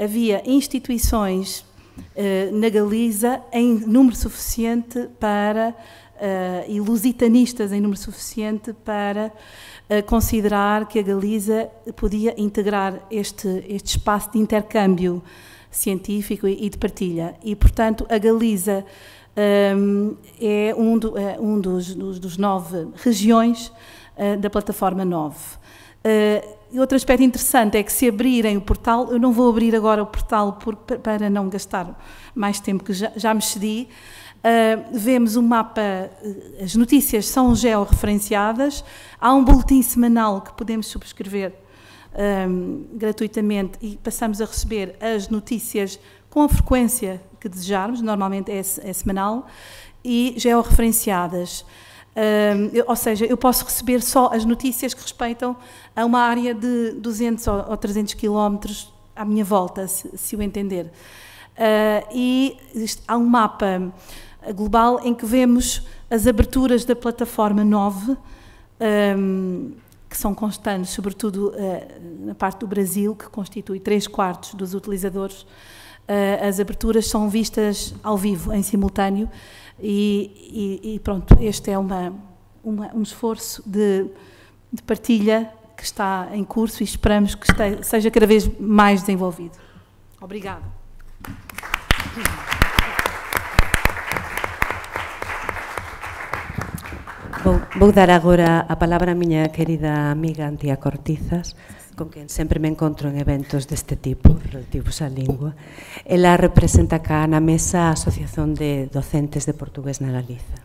havia instituições na Galiza em número suficiente para e lusitanistas em número suficiente para considerar que a Galiza podia integrar este espaço de intercâmbio científico e de partilha. E, portanto, a Galiza é um dos 9 regiões da plataforma 9. E outro aspecto interessante é que, se abrirem o portal, eu não vou abrir agora o portal para não gastar mais tempo, que já me excedi. Vemos um mapa, as notícias são georreferenciadas, há um boletim semanal que podemos subscrever gratuitamente e passamos a receber as notícias com a frequência que desejarmos, normalmente é semanal, e georreferenciadas. Ou seja, eu posso receber só as notícias que respeitam a uma área de 200 ou 300 quilómetros à minha volta, se o entender. E há um mapa global em que vemos as aberturas da plataforma 9, que são constantes, sobretudo na parte do Brasil, que constitui 3/4 dos utilizadores. As aberturas são vistas ao vivo, em simultâneo, e pronto, este é um esforço de partilha que está em curso e esperamos que seja cada vez mais desenvolvido. Obrigada. Vou dar agora a palabra a miña querida amiga Antía Cortizas, con quen sempre me encontro en eventos deste tipo, relativos á lingua. Ela representa cá na mesa a Asociación de Docentes de Portugués na Galiza.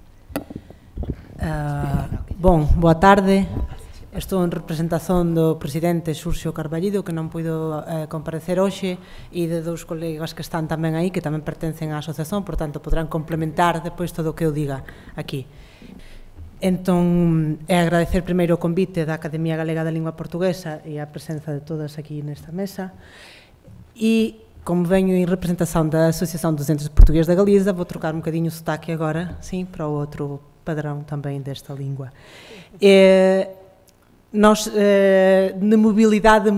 Boa tarde. Estou en representación do presidente Xurxo Carballido, que non puido comparecer hoxe, e de 2 colegas que están tamén aí, que tamén pertencen á asociación, por tanto, poderán complementar depois todo o que eu diga aquí. Entón, é agradecer primeiro o convite da Academia Galega da Lingua Portuguesa e a presenza de todas aquí nesta mesa. E, como veño en representación da Asociación dos Docentes de Portugués da Galiza, vou trocar un bocadinho o sotaque agora, sim, para o outro padrão também desta língua. Nós, na mobilidade,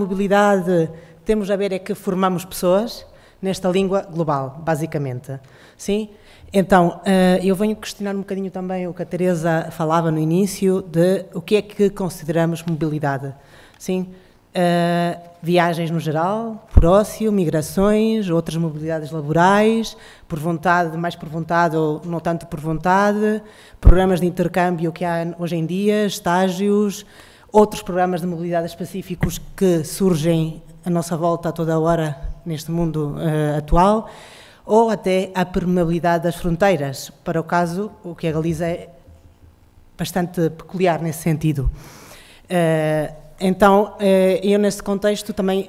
temos a ver é que formamos pessoas nesta língua global, basicamente. Sim? Então, eu venho questionar um bocadinho também o que a Teresa falava no início de o que é que consideramos mobilidade. Sim? Viagens no geral, por ócio, migrações, outras mobilidades laborais, por vontade, mais por vontade ou não tanto por vontade, programas de intercâmbio que há hoje em dia, estágios, outros programas de mobilidade específicos que surgem à nossa volta a toda hora neste mundo atual, ou até a permeabilidade das fronteiras, para o caso, o que a Galiza é bastante peculiar nesse sentido. Então, eu nesse contexto também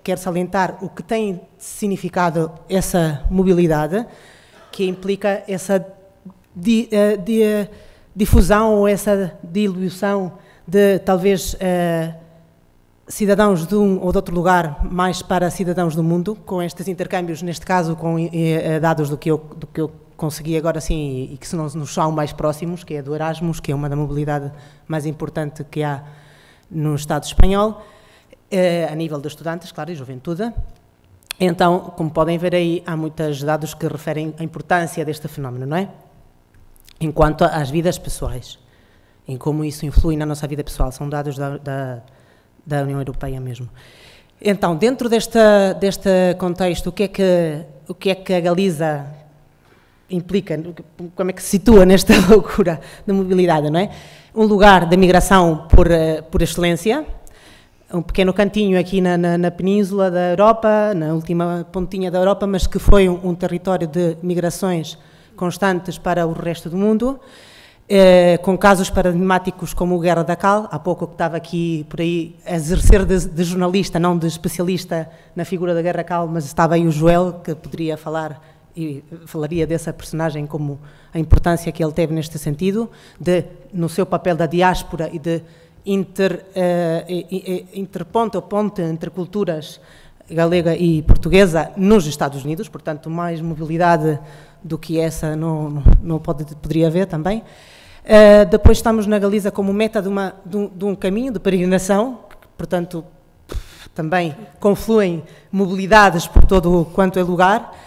quero salientar o que tem significado essa mobilidade, que implica essa difusão ou essa diluição de talvez cidadãos de um ou de outro lugar mais para cidadãos do mundo, com estes intercâmbios, neste caso com dados do que eu consegui agora sim e que nos são mais próximos, que é do Erasmus, que é uma da mobilidade mais importante que há no Estado espanhol, a nível de estudantes, claro, e juventude. Então, como podem ver aí, há muitos dados que referem à importância deste fenómeno, não é? Enquanto às vidas pessoais, em como isso influi na nossa vida pessoal, são dados da União Europeia mesmo. Então, dentro deste contexto, o que é que a Galiza implica, como é que se situa nesta loucura de mobilidade, não é? Um lugar de migração por excelência, um pequeno cantinho aqui na península da Europa, na última pontinha da Europa, mas que foi um território de migrações constantes para o resto do mundo, com casos paradigmáticos como o Guerra da Cal, há pouco que estava aqui por aí a exercer de jornalista, não de especialista na figura da Guerra Cal, mas estava aí o Joel, que poderia falar e falaria dessa personagem como a importância que ele teve neste sentido, no seu papel da diáspora e de interponte ou ponte entre culturas galega e portuguesa nos Estados Unidos, portanto mais mobilidade do que essa não poderia haver também. Depois estamos na Galiza como meta de um caminho de peregrinação, portanto também confluem mobilidades por todo quanto é lugar.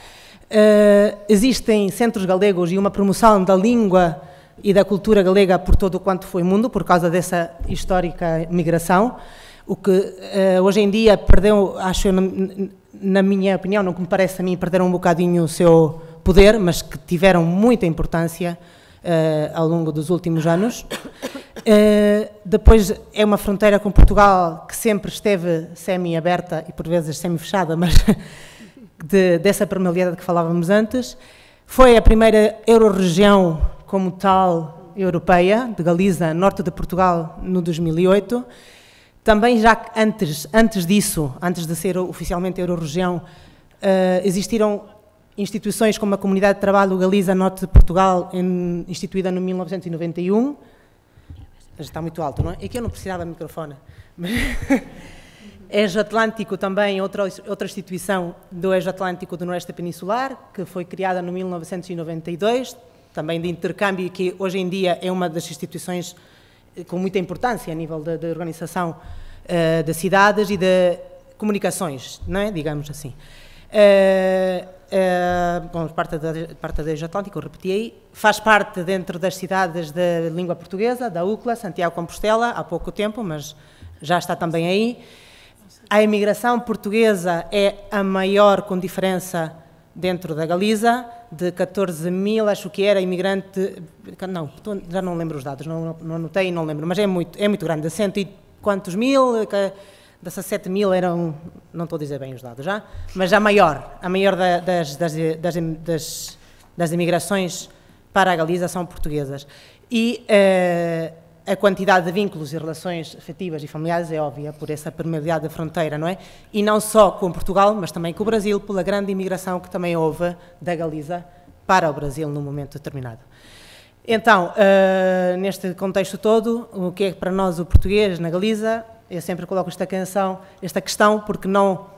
Existem centros galegos e uma promoção da língua e da cultura galega por todo quanto foi mundo, por causa dessa histórica migração, o que hoje em dia perdeu, acho, na minha opinião, não que me parece a mim, perderam um bocadinho o seu poder, mas que tiveram muita importância ao longo dos últimos anos. Depois é uma fronteira com Portugal que sempre esteve semi-aberta e por vezes semi-fechada, mas dessa permeabilidade que falávamos antes. Foi a primeira euro-região como tal europeia, de Galiza, norte de Portugal, no 2008. Também já antes disso, antes de ser oficialmente euro-região, existiram instituições como a Comunidade de Trabalho Galiza Norte de Portugal, instituída em 1991. Está muito alto, não é? É que eu não precisava de microfone. Eixo Atlântico também, outra instituição do Eixo Atlântico do Noroeste Peninsular, que foi criada em 1992, também de intercâmbio, que hoje em dia é uma das instituições com muita importância a nível de organização de cidades e de comunicações, não é? Digamos assim. Bom, parte da Eixo Atlântico, eu repeti aí, faz parte dentro das cidades de língua portuguesa, da UCLA, Santiago Compostela, há pouco tempo, mas já está também aí. A imigração portuguesa é a maior com diferença dentro da Galiza, de 14 mil, acho que era imigrante, não, já não lembro os dados, não anotei e não lembro, mas é muito grande, de cento e quantos mil, 17 mil eram, não estou a dizer bem os dados já, mas a maior das imigrações para a Galiza são portuguesas. E a quantidade de vínculos e relações afetivas e familiares é óbvia por essa permeabilidade da fronteira, não é? E não só com Portugal, mas também com o Brasil, pela grande imigração que também houve da Galiza para o Brasil num momento determinado. Então, neste contexto todo, o que é para nós o português na Galiza? Eu sempre coloco esta questão, porque não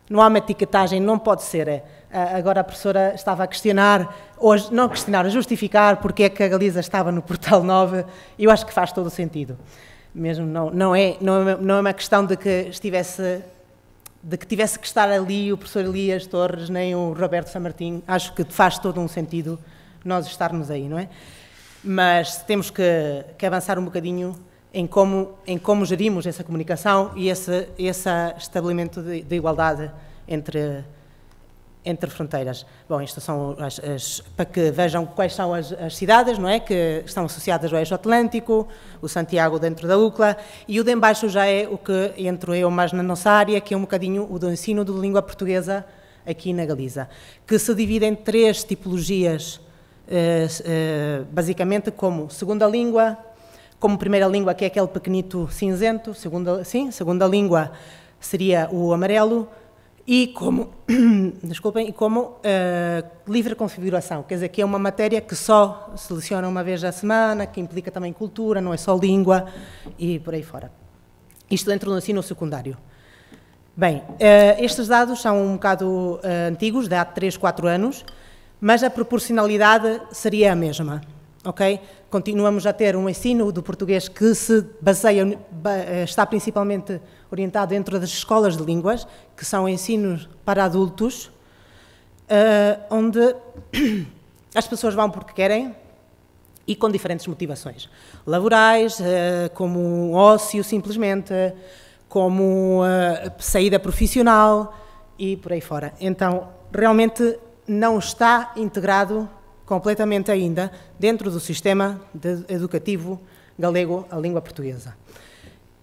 há uma etiquetagem, não pode ser. Agora a professora estava a questionar, hoje, não a questionar, a justificar porque é que a Galiza estava no Portal 9, e eu acho que faz todo o sentido. Mesmo não é uma questão de que estivesse de que tivesse que estar ali o professor Elias Torres, nem o Roberto Samartim. Acho que faz todo um sentido nós estarmos aí, não é? Mas temos que avançar um bocadinho em como gerimos essa comunicação e esse estabelecimento de igualdade entre fronteiras. Bom, estas são para que vejam quais são as cidades, não é? Que estão associadas ao eixo atlântico, o Santiago dentro da UCLA, e o de embaixo já é o que entro eu mais na nossa área, que é um bocadinho o do ensino de língua portuguesa aqui na Galiza, que se divide em 3 tipologias, basicamente como segunda língua, como primeira língua, que é aquele pequenito cinzento, segunda língua seria o amarelo, e como, desculpem, e como livre configuração, quer dizer, que é uma matéria que só se leciona uma vez à semana, que implica também cultura, não é só língua, e por aí fora. Isto dentro do ensino secundário. Bem, estes dados são um bocado antigos, de há 3, 4 anos, mas a proporcionalidade seria a mesma, ok? Continuamos a ter um ensino do português que se baseia, está principalmente orientado dentro das escolas de línguas, que são ensinos para adultos, onde as pessoas vão porque querem e com diferentes motivações. Laborais, como ócio simplesmente, como saída profissional e por aí fora. Então, realmente não está integrado completamente ainda dentro do sistema educativo galego a língua portuguesa.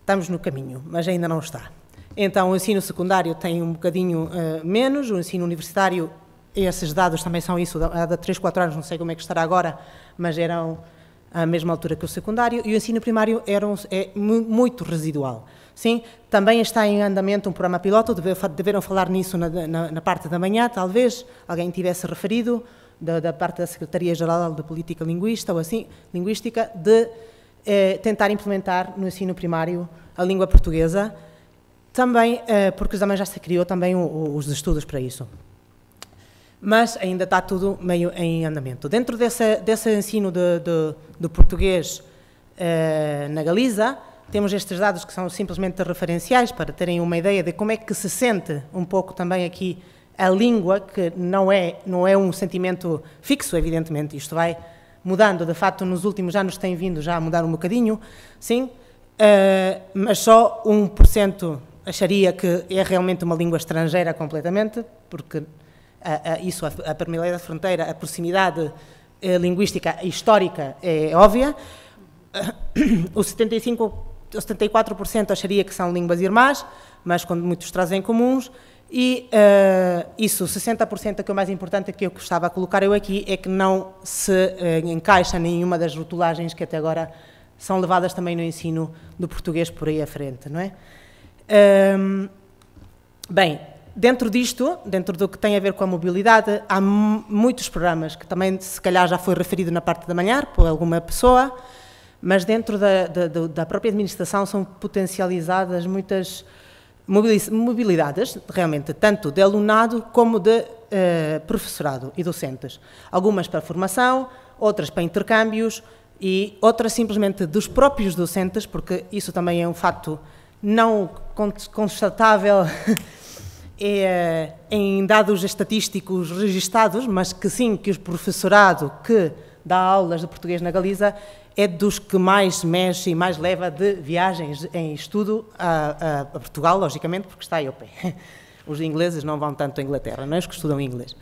Estamos no caminho, mas ainda não está. Então, o ensino secundário tem um bocadinho menos, o ensino universitário, esses dados também são isso, há 3, 4 anos, não sei como é que estará agora, mas eram à mesma altura que o secundário, e o ensino primário é muito residual. Sim, também está em andamento um programa piloto, deveram falar nisso na parte da manhã, talvez alguém tivesse referido, da parte da Secretaria-Geral de Política Linguística, ou assim, linguística, de tentar implementar no ensino primário a língua portuguesa, também, porque também já se criou também os estudos para isso. Mas ainda está tudo meio em andamento. Dentro desse ensino do português na Galiza, temos estes dados que são simplesmente referenciais para terem uma ideia de como é que se sente um pouco também aqui a língua, que não é um sentimento fixo, evidentemente, isto vai mudando, de facto, nos últimos anos tem vindo já a mudar um bocadinho, sim, mas só 1% acharia que é realmente uma língua estrangeira completamente, porque isso, a permeabilidade da fronteira, a proximidade linguística e histórica é óbvia. Os 74% acharia que são línguas irmãs, mas com muitos trazem comuns. E isso, 60%, que é o mais importante que eu gostava de colocar eu aqui, é que não se encaixa nenhuma das rotulagens que até agora são levadas também no ensino do português por aí à frente, não é? Bem, dentro disto, dentro do que tem a ver com a mobilidade, há muitos programas que também, se calhar, já foi referido na parte da manhã por alguma pessoa, mas dentro da própria administração são potencializadas muitas mobilidades, realmente, tanto de alunado como de professorado e docentes. Algumas para formação, outras para intercâmbios e outras simplesmente dos próprios docentes, porque isso também é um facto não constatável em dados estatísticos registados, mas que sim, que o professorado que dá aulas de português na Galiza é dos que mais mexe e mais leva de viagens em estudo a Portugal, logicamente, porque está aí ao pé. Os ingleses não vão tanto à Inglaterra, não é os que estudam inglês.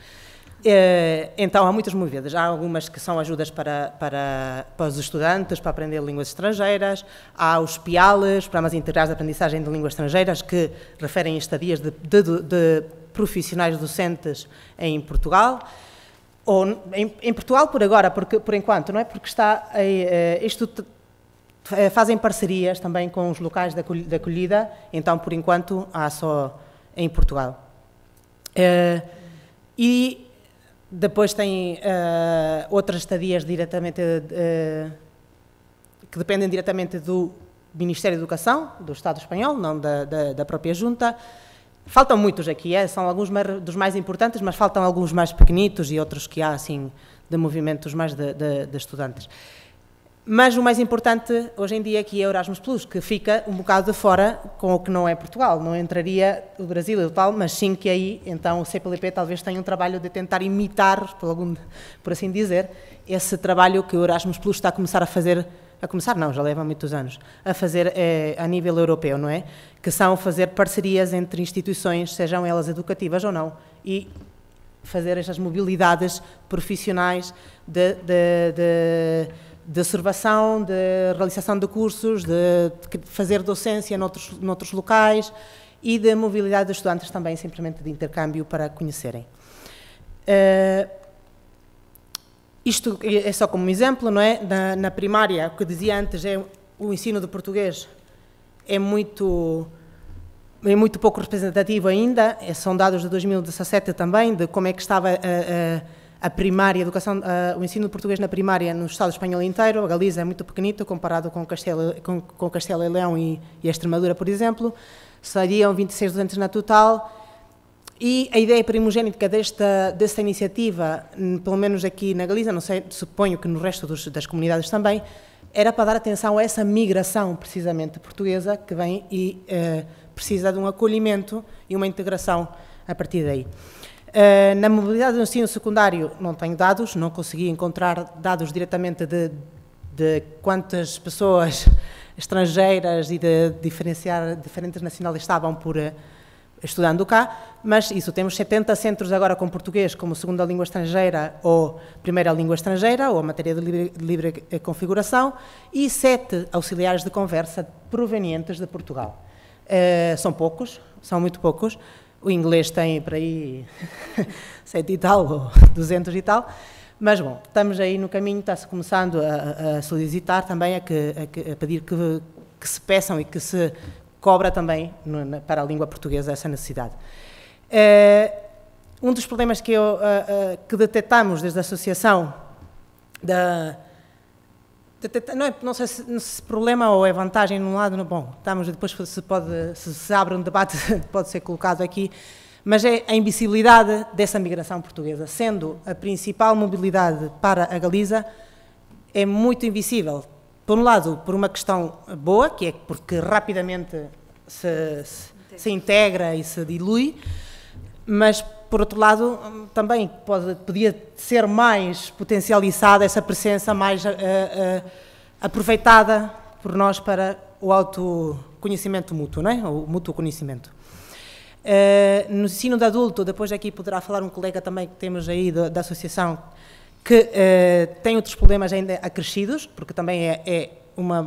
Então, há muitas movidas. Há algumas que são ajudas para os estudantes, para aprender línguas estrangeiras. Há os PIALs, Programas Integrados de Aprendizagem de Línguas Estrangeiras, que referem a estadias de profissionais docentes em Portugal. Ou em Portugal por agora, por enquanto, não é? Porque fazem parcerias também com os locais de acolhida, então por enquanto há só em Portugal. E depois tem outras estadias diretamente que dependem diretamente do Ministério da Educação, do Estado espanhol, não da própria Junta. Faltam muitos aqui, são alguns dos mais importantes, mas faltam alguns mais pequenitos e outros que há, assim, de movimentos mais de estudantes. Mas o mais importante hoje em dia aqui é o Erasmus Plus, que fica um bocado de fora com o que não é Portugal. Não entraria o Brasil e o tal, mas sim que aí, então, o CPLP talvez tenha um trabalho de tentar imitar, por assim dizer, esse trabalho que o Erasmus Plus está a começar a fazer, já leva muitos anos, a fazer a nível europeu, não é? Que são fazer parcerias entre instituições, sejam elas educativas ou não, e fazer estas mobilidades profissionais de observação, de realização de cursos, de fazer docência noutros locais e de mobilidade de estudantes também, simplesmente de intercâmbio para conhecerem. Isto é só como um exemplo, não é? Na primária, o que eu dizia antes, o ensino do português é muito pouco representativo ainda, são dados de 2017 também, de como é que estava a primária, o ensino de português na primária no Estado espanhol inteiro. A Galiza é muito pequenito comparado com Castelo e Leão e a Extremadura, por exemplo. Seriam 26 docentes na total. E a ideia primogénica desta iniciativa, pelo menos aqui na Galiza, não sei, suponho que no resto das comunidades também, era para dar atenção a essa migração, precisamente, portuguesa, que vem e precisa de um acolhimento e uma integração a partir daí. Na mobilidade do ensino secundário não tenho dados, não consegui encontrar dados diretamente de quantas pessoas estrangeiras e de diferentes nacionalidades estavam estudando cá, mas isso, temos 70 centros agora com português como segunda língua estrangeira ou primeira língua estrangeira, ou matéria de livre configuração, e 7 auxiliares de conversa provenientes de Portugal. São poucos, são muito poucos. O inglês tem para aí 100 e tal, ou 200 e tal, mas bom, estamos aí no caminho, está-se começando a solicitar também, a pedir que se peçam e que se cobra também para a língua portuguesa essa necessidade. Um dos problemas que detectamos desde a associação, não sei se problema ou é vantagem num lado, bom, depois se abre um debate, pode ser colocado aqui, mas é a invisibilidade dessa migração portuguesa, sendo a principal mobilidade para a Galiza, é muito invisível. Por um lado, por uma questão boa, que é porque rapidamente se integra e se dilui, mas, por outro lado, também podia ser mais potencializada essa presença, mais aproveitada por nós para o autoconhecimento mútuo, não é? O mútuo conhecimento. No ensino de adulto, depois aqui poderá falar um colega também que temos aí da associação, que tem outros problemas ainda acrescidos, porque também é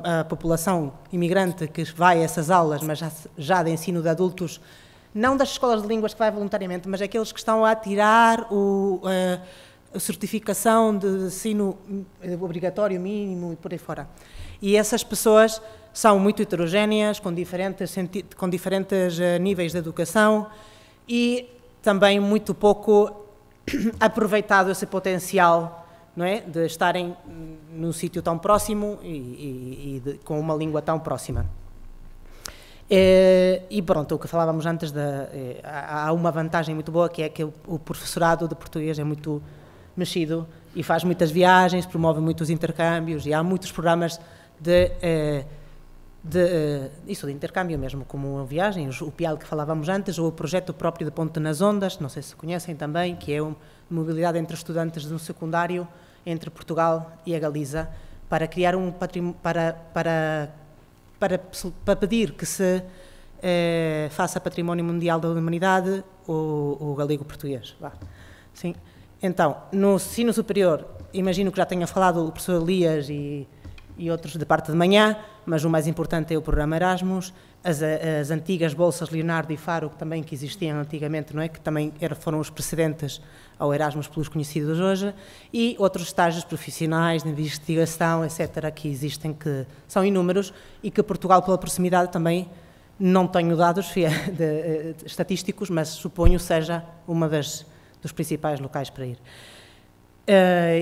a população imigrante que vai a essas aulas, mas já de ensino de adultos, não das escolas de línguas que vai voluntariamente, mas aqueles que estão a tirar a certificação de ensino obrigatório mínimo e por aí fora. E essas pessoas são muito heterogéneas, com diferentes níveis de educação e também muito pouco aproveitado esse potencial, não é, de estarem num sítio tão próximo e com uma língua tão próxima. E pronto, o que falávamos antes, há uma vantagem muito boa, que é que o professorado de português é muito mexido e faz muitas viagens, promove muitos intercâmbios e há muitos programas de intercâmbio mesmo, como viagens, o PIAL que falávamos antes, ou o projeto próprio de Ponte nas Ondas, não sei se conhecem também, que é uma mobilidade entre estudantes do secundário, entre Portugal e a Galiza, para criar um património, para pedir que se faça património mundial da humanidade o galego-português. Sim. Então, no ensino superior, imagino que já tenha falado o professor Elias e outros de parte de manhã, mas o mais importante é o programa Erasmus, as antigas bolsas Leonardo e Faro, também que existiam antigamente, não é? Que também foram os precedentes ao Erasmus pelos conhecidos hoje, e outros estágios profissionais de investigação, etc., que existem, que são inúmeros, e que Portugal, pela proximidade, também não tenho dados estatísticos, mas suponho seja uma dos principais locais para ir.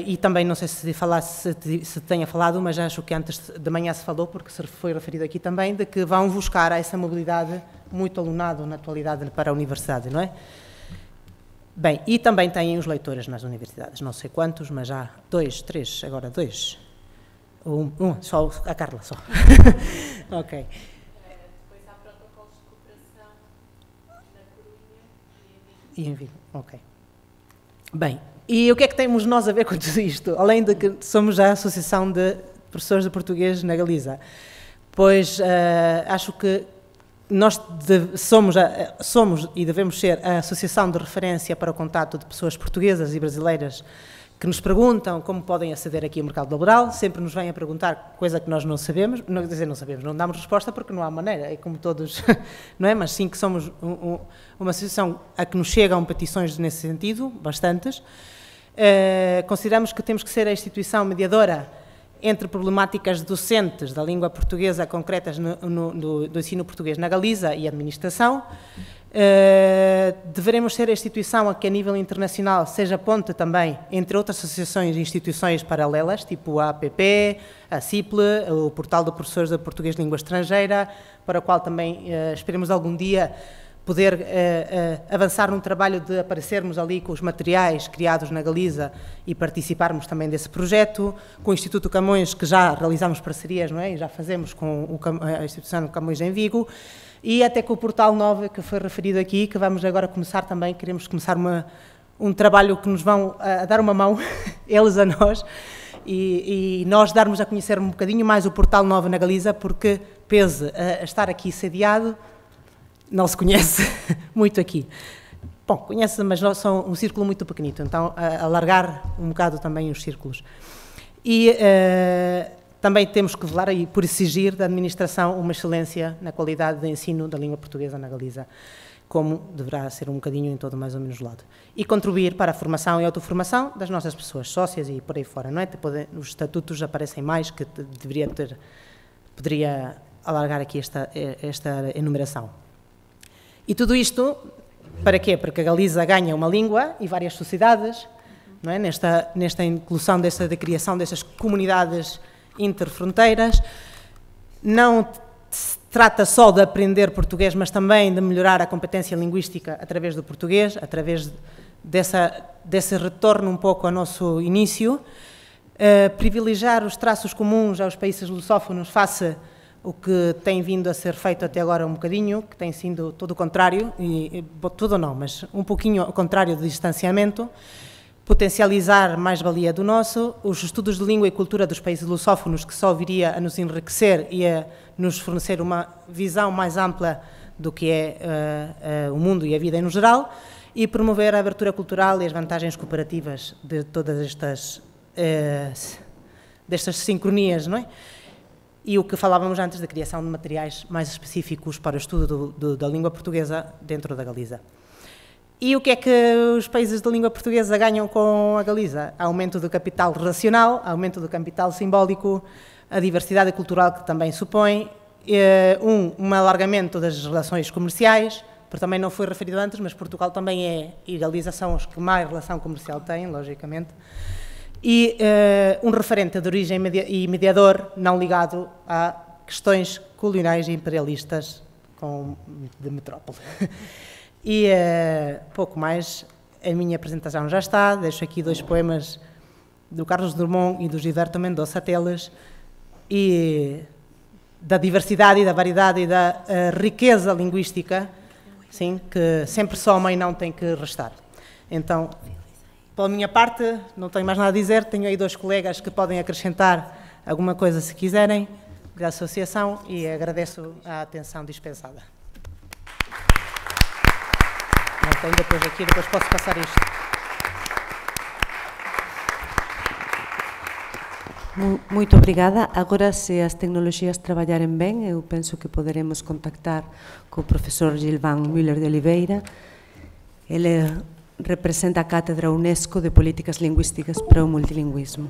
E também, não sei se tenha falado, mas acho que antes de manhã se falou, porque se foi referido aqui também, de que vão buscar essa mobilidade muito alunado na atualidade para a universidade, não é? Bem, e também têm os leitores nas universidades, não sei quantos, mas há 2, 3, agora 2. Só a Carla, só. Ok. Depois há protocolos de cooperação na Corunha e em Vigo. Ok. Bem, e o que é que temos nós a ver com tudo isto? Além de que somos a Associação de Professores de Português na Galiza. Pois acho que nós somos e devemos ser a associação de referência para o contato de pessoas portuguesas e brasileiras que nos perguntam como podem aceder aqui ao mercado laboral, sempre nos vêm a perguntar coisa que nós não sabemos, não sabemos, não damos resposta porque não há maneira, é como todos, não é? Mas sim que somos uma associação a que nos chegam petições nesse sentido, bastantes. Consideramos que temos que ser a instituição mediadora entre problemáticas docentes da língua portuguesa concretas do ensino português na Galiza e administração. Deveremos ser a instituição a que a nível internacional seja ponte também entre outras associações e instituições paralelas, tipo a APP, a CIPLE, o Portal de Professores de Português de Língua Estrangeira, para o qual também esperemos algum dia poder avançar num trabalho de aparecermos ali com os materiais criados na Galiza e participarmos também desse projeto, com o Instituto Camões, que já realizamos parcerias, não é? E já fazemos com a instituição Camões em Vigo, e até com o Portal 9, que foi referido aqui, que vamos agora começar também, queremos começar um trabalho que nos vão dar uma mão, eles a nós, e nós darmos a conhecer um bocadinho mais o Portal 9 na Galiza, porque, pese a estar aqui sediado, não se conhece muito aqui. Bom, conhece, mas nós somos um círculo muito pequenito, então alargar um bocado também os círculos. E também temos que velar e por exigir da administração uma excelência na qualidade de ensino da língua portuguesa na Galiza, como deverá ser um bocadinho em todo mais ou menos lado. E contribuir para a formação e autoformação das nossas pessoas sócias e por aí fora, não é? Os estatutos aparecem mais, que poderia alargar aqui esta enumeração. E tudo isto, para quê? Porque a Galiza ganha uma língua e várias sociedades, não é? Nesta inclusão, da criação dessas comunidades interfronteiras. Não se trata só de aprender português, mas também de melhorar a competência linguística através do português, através desse retorno um pouco ao nosso início, privilegiar os traços comuns aos países lusófonos face o que tem vindo a ser feito até agora um bocadinho, que tem sido todo o contrário, tudo não, mas um pouquinho ao contrário do distanciamento, potencializar mais-valia do nosso, os estudos de língua e cultura dos países lusófonos, que só viria a nos enriquecer e a nos fornecer uma visão mais ampla do que é o mundo e a vida no geral, e promover a abertura cultural e as vantagens cooperativas de todas destas sincronias, não é? E o que falávamos antes da criação de materiais mais específicos para o estudo da língua portuguesa dentro da Galiza. E o que é que os países de língua portuguesa ganham com a Galiza? Aumento do capital racional, aumento do capital simbólico, a diversidade cultural que também supõe, um alargamento das relações comerciais, porque também não foi referido antes, mas Portugal também é, e Galiza são os que mais relação comercial têm, logicamente, e um referente de origem e mediador não ligado a questões coloniais e imperialistas de metrópole. E pouco mais, a minha apresentação já está, deixo aqui 2 poemas do Carlos Drummond e do Gilberto Mendonça Teles, e da diversidade e da variedade e da riqueza linguística, sim, que sempre soma e não tem que restar. Então, pela minha parte, não tenho mais nada a dizer, tenho aí 2 colegas que podem acrescentar alguma coisa se quiserem, da associação, e agradeço a atenção dispensada. Não tenho depois posso passar isto. Muito obrigada. Agora, se as tecnologias trabalharem bem, eu penso que poderemos contactar com o professor Gilvan Müller de Oliveira. Ele representa a Cátedra Unesco de Políticas Linguísticas para o Multilinguismo.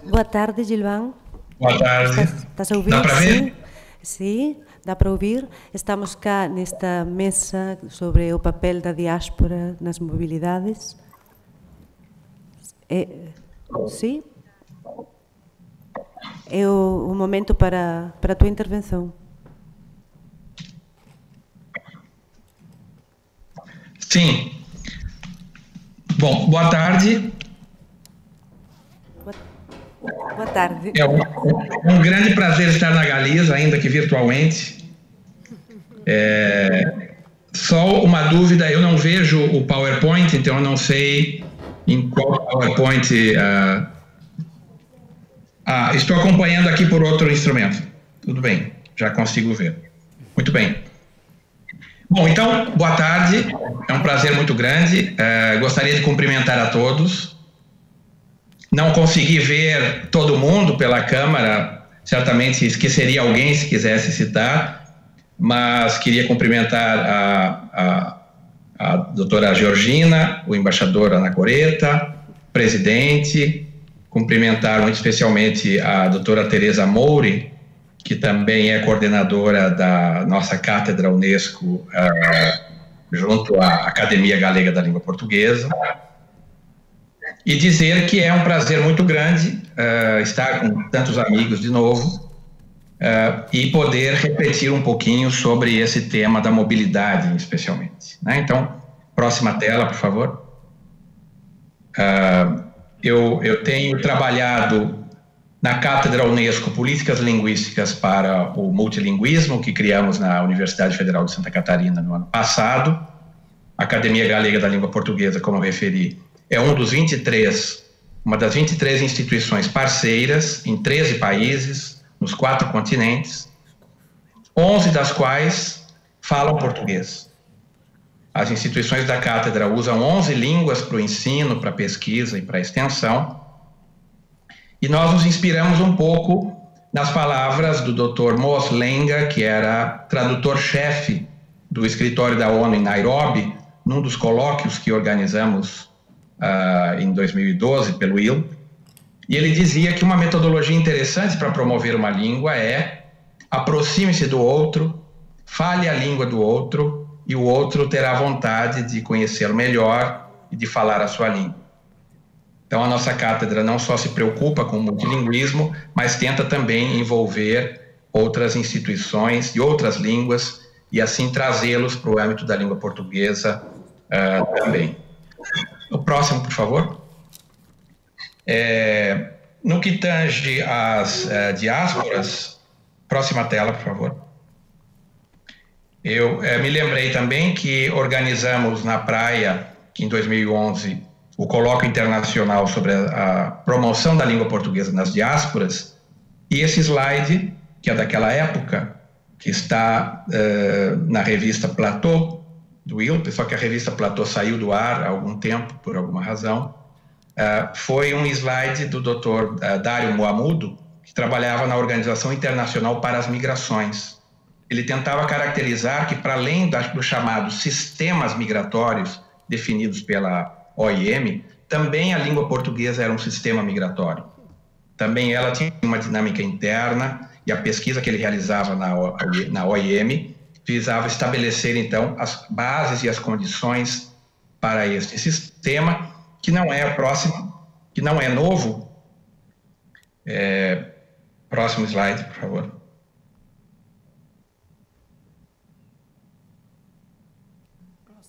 Boa tarde, Gilvan. Boa tarde. Estás a ouvir? Dá para ver? Sim, dá para ouvir. Estamos cá nesta mesa sobre o papel da diáspora nas mobilidades. Sim? É o momento para a tua intervenção. Sim. Bom, boa tarde. Boa tarde. É um grande prazer estar na Galiza, ainda que virtualmente. Só uma dúvida, eu não vejo o PowerPoint, então eu não sei em qual PowerPoint... estou acompanhando aqui por outro instrumento. Tudo bem, já consigo ver. Muito bem. Bom, então, boa tarde. É um prazer muito grande. Gostaria de cumprimentar a todos. Não consegui ver todo mundo pela câmera. Certamente esqueceria alguém se quisesse citar. Mas queria cumprimentar a doutora Georgina, o embaixador Anacoreta, presidente, cumprimentar muito especialmente a doutora Tereza Mouri, que também é coordenadora da nossa cátedra Unesco, junto à Academia Galega da Língua Portuguesa, e dizer que é um prazer muito grande estar com tantos amigos de novo, e poder repetir um pouquinho sobre esse tema da mobilidade, especialmente, né? Então, próxima tela, por favor. Eu tenho trabalhado na Cátedra Unesco Políticas Linguísticas para o Multilinguismo, que criamos na Universidade Federal de Santa Catarina no ano passado. A Academia Galega da Língua Portuguesa, como eu referi, é uma das 23 instituições parceiras em 13 países, nos 4 continentes, 11 das quais falam português. As instituições da cátedra usam 11 línguas para o ensino, para a pesquisa e para a extensão, e nós nos inspiramos um pouco nas palavras do Dr. Moos Lenga, que era tradutor-chefe do escritório da ONU em Nairobi, num dos colóquios que organizamos em 2012 pelo IL. E ele dizia que uma metodologia interessante para promover uma língua é aproxime-se do outro, fale a língua do outro, e o outro terá vontade de conhecê-lo melhor e de falar a sua língua. Então, a nossa cátedra não só se preocupa com o multilinguismo, mas tenta também envolver outras instituições e outras línguas, e assim trazê-los para o âmbito da língua portuguesa também. O próximo, por favor. No que tange às diásporas, próxima tela, por favor. Eu me lembrei também que organizamos na praia, em 2011, o colóquio internacional sobre a promoção da língua portuguesa nas diásporas, e esse slide, que é daquela época, que está na revista Platô, do ILP, só que a revista Platô saiu do ar há algum tempo, por alguma razão, foi um slide do Dr. Dário Moamudo, que trabalhava na Organização Internacional para as Migrações. Ele tentava caracterizar que, para além dos chamados sistemas migratórios definidos pela OIM, também a língua portuguesa era um sistema migratório. Também ela tinha uma dinâmica interna, e a pesquisa que ele realizava na OIM visava estabelecer, então, as bases e as condições para este sistema, que não é próximo, que não é novo. Próximo slide, por favor.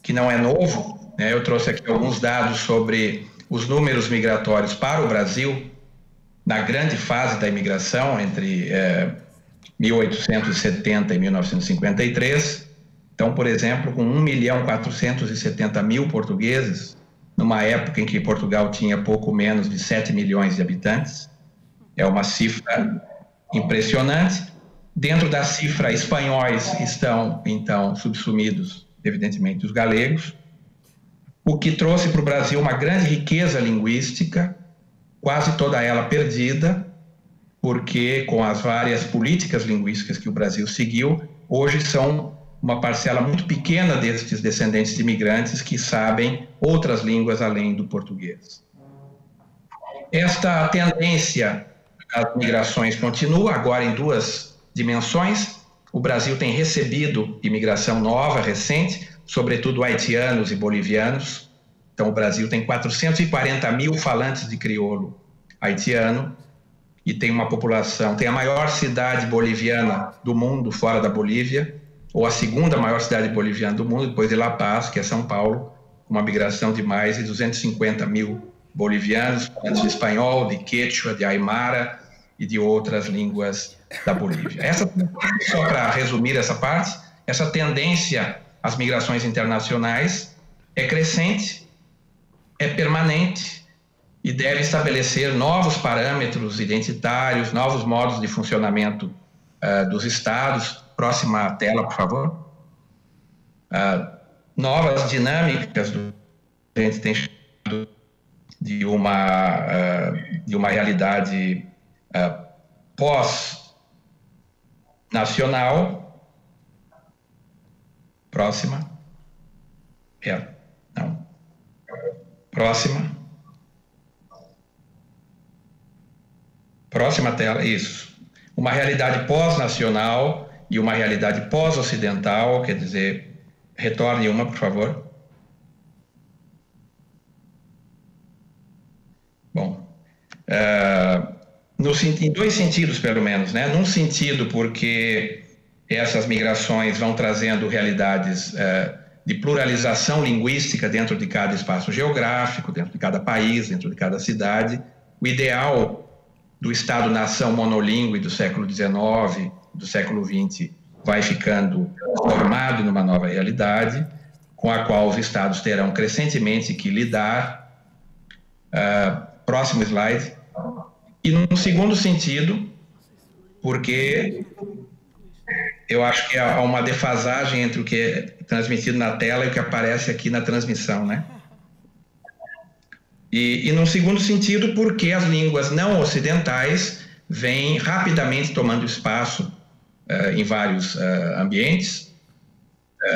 Que não é novo, né? Eu trouxe aqui alguns dados sobre os números migratórios para o Brasil na grande fase da imigração, entre 1870 e 1953. Então, por exemplo, com 1.470.000 portugueses, numa época em que Portugal tinha pouco menos de 7 milhões de habitantes. É uma cifra impressionante. Dentro da cifra, espanhóis estão, então, subsumidos, evidentemente, os galegos, o que trouxe para o Brasil uma grande riqueza linguística, quase toda ela perdida, porque com as várias políticas linguísticas que o Brasil seguiu, hoje são uma parcela muito pequena destes descendentes de imigrantes que sabem outras línguas além do português. Esta tendência às migrações continua, agora em 2 dimensões. O Brasil tem recebido imigração nova, recente, sobretudo haitianos e bolivianos. Então, o Brasil tem 440.000 falantes de crioulo haitiano e tem uma população, tem a maior cidade boliviana do mundo fora da Bolívia, ou a segunda maior cidade boliviana do mundo, depois de La Paz, que é São Paulo, com uma migração de mais de 250.000 bolivianos, falantes de espanhol, de quechua, de aimara e de outras línguas da Bolívia. Só para resumir essa parte, essa tendência às migrações internacionais é crescente, é permanente e deve estabelecer novos parâmetros identitários, novos modos de funcionamento dos estados. Próxima tela, por favor. Novas dinâmicas do que a gente tem chamado de uma realidade pós-nacional. Próxima. Não. Próxima. Próxima tela, isso. Uma realidade pós-nacional e uma realidade pós-ocidental, quer dizer, retorne uma, por favor. Bom, em dois sentidos, pelo menos, né? Num sentido, porque essas migrações vão trazendo realidades de pluralização linguística dentro de cada espaço geográfico, dentro de cada país, dentro de cada cidade. O ideal do Estado-nação monolíngue do século XIX, do século XX, vai ficando formado numa nova realidade, com a qual os Estados terão crescentemente que lidar. Próximo slide. E num segundo sentido, porque eu acho que há uma defasagem entre o que é transmitido na tela e o que aparece aqui na transmissão, né? E num segundo sentido, porque as línguas não ocidentais vêm rapidamente tomando espaço em vários ambientes,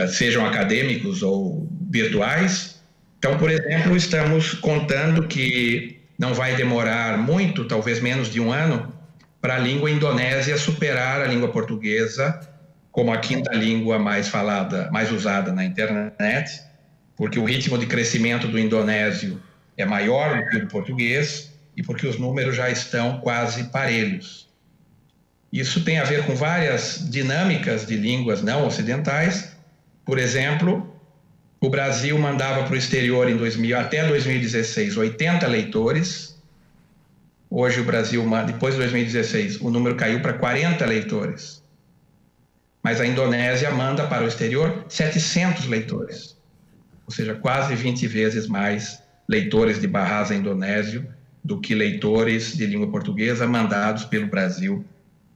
sejam acadêmicos ou virtuais. Então, por exemplo, estamos contando que não vai demorar muito, talvez menos de um ano, para a língua indonésia superar a língua portuguesa como a quinta língua mais falada, mais usada na internet, porque o ritmo de crescimento do indonésio é maior do que o do português e porque os números já estão quase parelhos. Isso tem a ver com várias dinâmicas de línguas não ocidentais. Por exemplo, o Brasil mandava para o exterior até 2016 80 leitores. Hoje o Brasil, depois de 2016, o número caiu para 40 leitores. Mas a Indonésia manda para o exterior 700 leitores. Ou seja, quase 20 vezes mais leitores de Bahasa indonésio do que leitores de língua portuguesa mandados pelo Brasil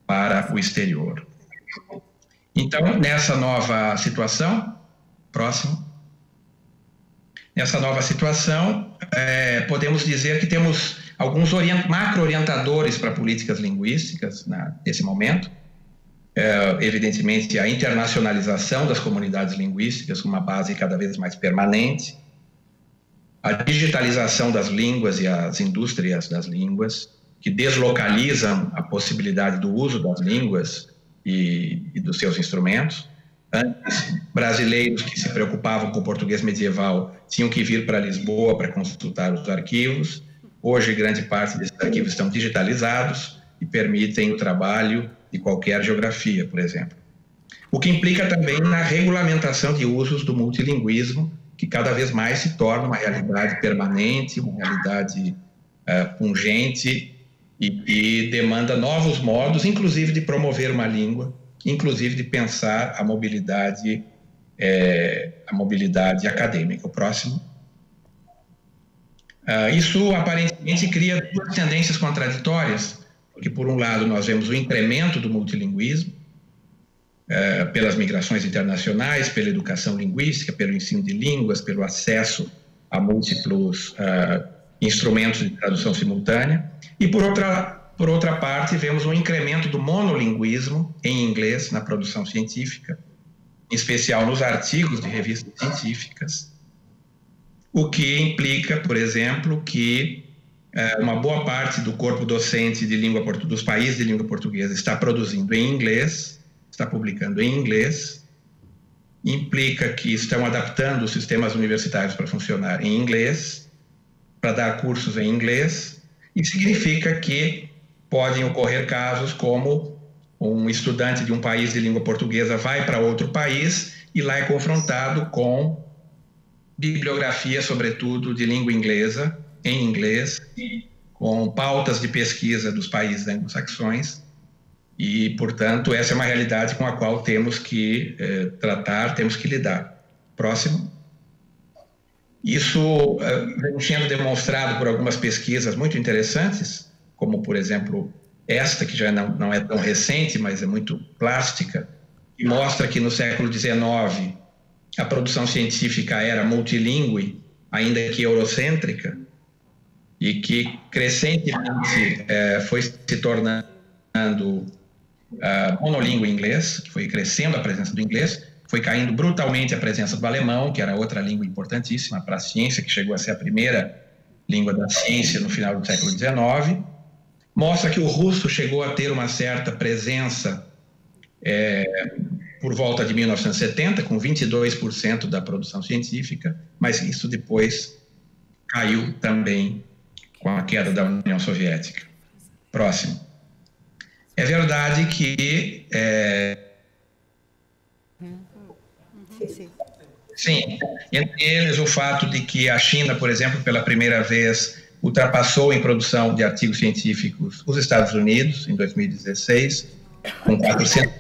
para o exterior. Então, nessa nova situação, próximo. Nessa nova situação, podemos dizer que temos alguns macro-orientadores para políticas linguísticas nesse momento. Evidentemente, a internacionalização das comunidades linguísticas com uma base cada vez mais permanente, a digitalização das línguas e as indústrias das línguas, que deslocalizam a possibilidade do uso das línguas e dos seus instrumentos. Antes, brasileiros que se preocupavam com o português medieval tinham que vir para Lisboa para consultar os arquivos. Hoje, grande parte desses arquivos estão digitalizados e permitem o trabalho de qualquer geografia, por exemplo. O que implica também na regulamentação de usos do multilinguismo, que cada vez mais se torna uma realidade permanente, uma realidade pungente e demanda novos modos, inclusive de promover uma língua, inclusive de pensar a mobilidade acadêmica. O próximo. Isso aparentemente cria duas tendências contraditórias, porque por um lado nós vemos o incremento do multilinguismo, pelas migrações internacionais, pela educação linguística, pelo ensino de línguas, pelo acesso a múltiplos instrumentos de tradução simultânea, e por outra parte vemos um incremento do monolinguismo em inglês na produção científica, em especial nos artigos de revistas científicas, o que implica, por exemplo, que uma boa parte do corpo docente de dos países de língua portuguesa está produzindo em inglês, está publicando em inglês, implica que estão adaptando os sistemas universitários para funcionar em inglês, para dar cursos em inglês, e significa que podem ocorrer casos como um estudante de um país de língua portuguesa vai para outro país e lá é confrontado com bibliografia, sobretudo de língua inglesa, em inglês, com pautas de pesquisa dos países anglo-saxões, e, portanto, essa é uma realidade com a qual temos que tratar, temos que lidar. Próximo. Isso vem sendo demonstrado por algumas pesquisas muito interessantes, como, por exemplo, esta, que já não é tão recente, mas é muito plástica, que mostra que no século XIX a produção científica era multilingüe, ainda que eurocêntrica, e que crescentemente foi se tornando monolíngue em inglês, que foi crescendo a presença do inglês, foi caindo brutalmente a presença do alemão, que era outra língua importantíssima para a ciência, que chegou a ser a primeira língua da ciência no final do século XIX. Mostra que o russo chegou a ter uma certa presença por volta de 1970, com 22% da produção científica, mas isso depois caiu também com a queda da União Soviética. Próximo. É verdade que... Sim, entre eles o fato de que a China, por exemplo, pela primeira vez ultrapassou em produção de artigos científicos os Estados Unidos, em 2016, com 400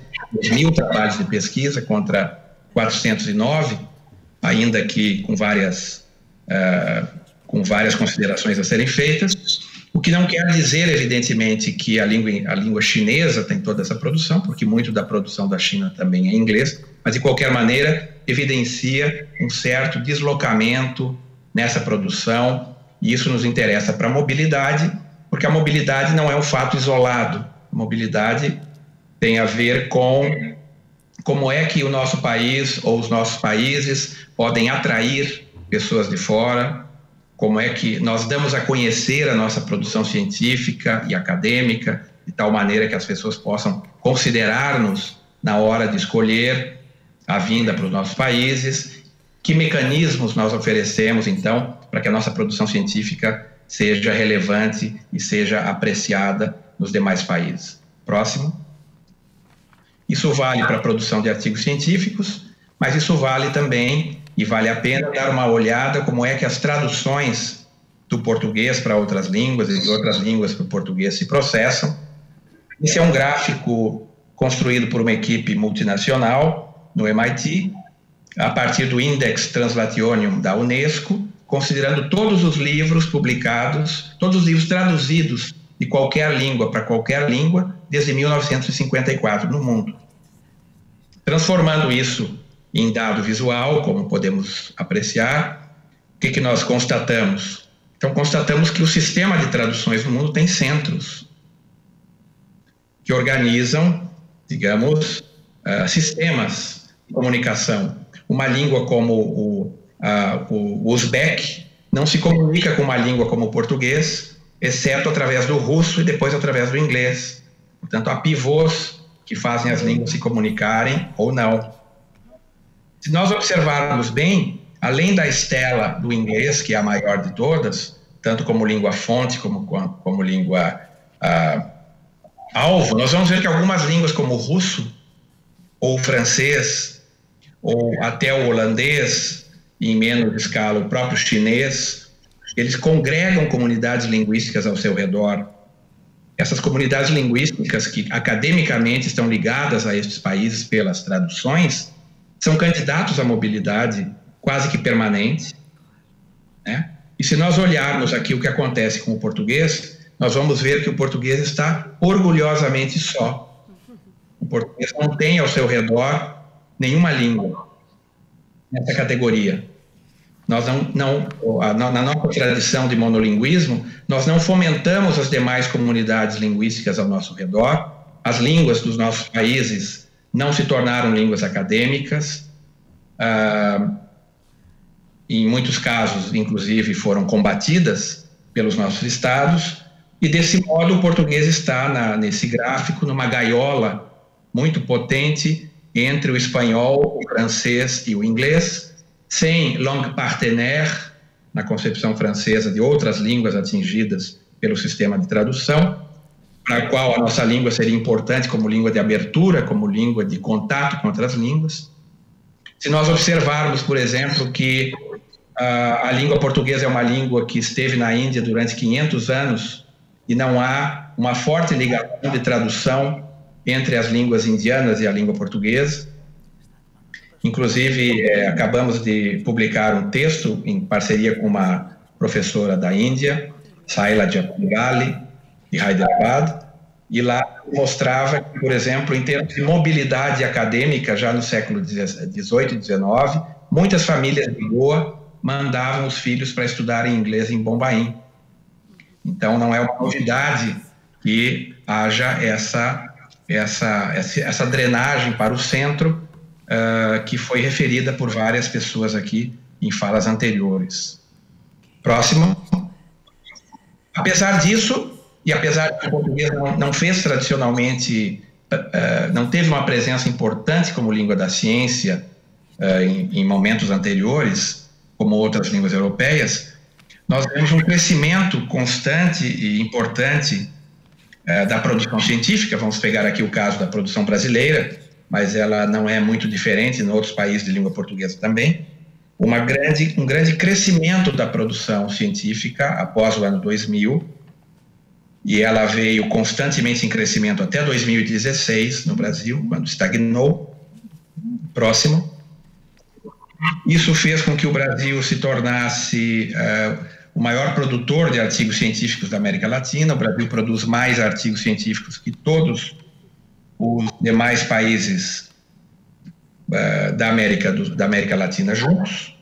mil trabalhos de pesquisa contra 409, ainda que com várias considerações a serem feitas, o que não quer dizer, evidentemente, que a língua chinesa tem toda essa produção, porque muito da produção da China também é em inglês, mas, de qualquer maneira, evidencia um certo deslocamento nessa produção, e isso nos interessa para a mobilidade, porque a mobilidade não é um fato isolado. A mobilidade tem a ver com como é que o nosso país ou os nossos países podem atrair pessoas de fora, como é que nós damos a conhecer a nossa produção científica e acadêmica, de tal maneira que as pessoas possam considerar-nos na hora de escolher a vinda para os nossos países, que mecanismos nós oferecemos, então, para que a nossa produção científica seja relevante e seja apreciada nos demais países. Próximo. Isso vale para a produção de artigos científicos, mas isso vale também, e vale a pena dar uma olhada como é que as traduções do português para outras línguas e de outras línguas para o português se processam. Esse é um gráfico construído por uma equipe multinacional no MIT, a partir do Index Translationium da Unesco, considerando todos os livros publicados, todos os livros traduzidos de qualquer língua para qualquer língua, desde 1954 no mundo. Transformando isso em dado visual, como podemos apreciar, o que nós constatamos? Então, constatamos que o sistema de traduções no mundo tem centros que organizam, digamos, sistemas de comunicação. Uma língua como o uzbek não se comunica com uma língua como o português, exceto através do russo e depois através do inglês. Portanto, há pivôs que fazem as línguas se comunicarem ou não. Se nós observarmos bem, além da estela do inglês, que é a maior de todas, tanto como língua fonte como língua alvo, nós vamos ver que algumas línguas como o russo ou o francês ou até o holandês, e em menos escala o próprio chinês, eles congregam comunidades linguísticas ao seu redor. Essas comunidades linguísticas que academicamente estão ligadas a estes países pelas traduções são candidatos à mobilidade quase que permanente, né? E se nós olharmos aqui o que acontece com o português, nós vamos ver que o português está orgulhosamente só. O português não tem ao seu redor nenhuma língua nessa categoria. Nós na nossa tradição de monolinguismo, nós não fomentamos as demais comunidades linguísticas ao nosso redor. As línguas dos nossos países não se tornaram línguas acadêmicas. Em muitos casos, inclusive, foram combatidas pelos nossos estados. E, desse modo, o português está nesse gráfico, numa gaiola muito potente entre o espanhol, o francês e o inglês, sem langue partenaire, na concepção francesa de outras línguas atingidas pelo sistema de tradução, para a qual a nossa língua seria importante como língua de abertura, como língua de contato com outras línguas. Se nós observarmos, por exemplo, que A língua portuguesa é uma língua que esteve na Índia durante 500 anos e não há uma forte ligação de tradução entre as línguas indianas e a língua portuguesa. Inclusive, acabamos de publicar um texto em parceria com uma professora da Índia, Saila Japangali, de Hyderabad, e lá mostrava que, por exemplo, em termos de mobilidade acadêmica, já no século XVIII e XIX, muitas famílias de Goa mandavam os filhos para estudarem inglês em Bombaim. Então, não é uma novidade que haja essa drenagem para o centro, que foi referida por várias pessoas aqui em falas anteriores. Próximo. Apesar disso, e apesar de que o português não fez tradicionalmente, não teve uma presença importante como língua da ciência em momentos anteriores, como outras línguas europeias, nós vemos um crescimento constante e importante da produção científica. Vamos pegar aqui o caso da produção brasileira, mas ela não é muito diferente em outros países de língua portuguesa também. Um grande crescimento da produção científica após o ano 2000, e ela veio constantemente em crescimento até 2016 no Brasil, quando estagnou. Próximo. Isso fez com que o Brasil se tornasse o maior produtor de artigos científicos da América Latina. O Brasil produz mais artigos científicos que todos os demais países da América Latina juntos.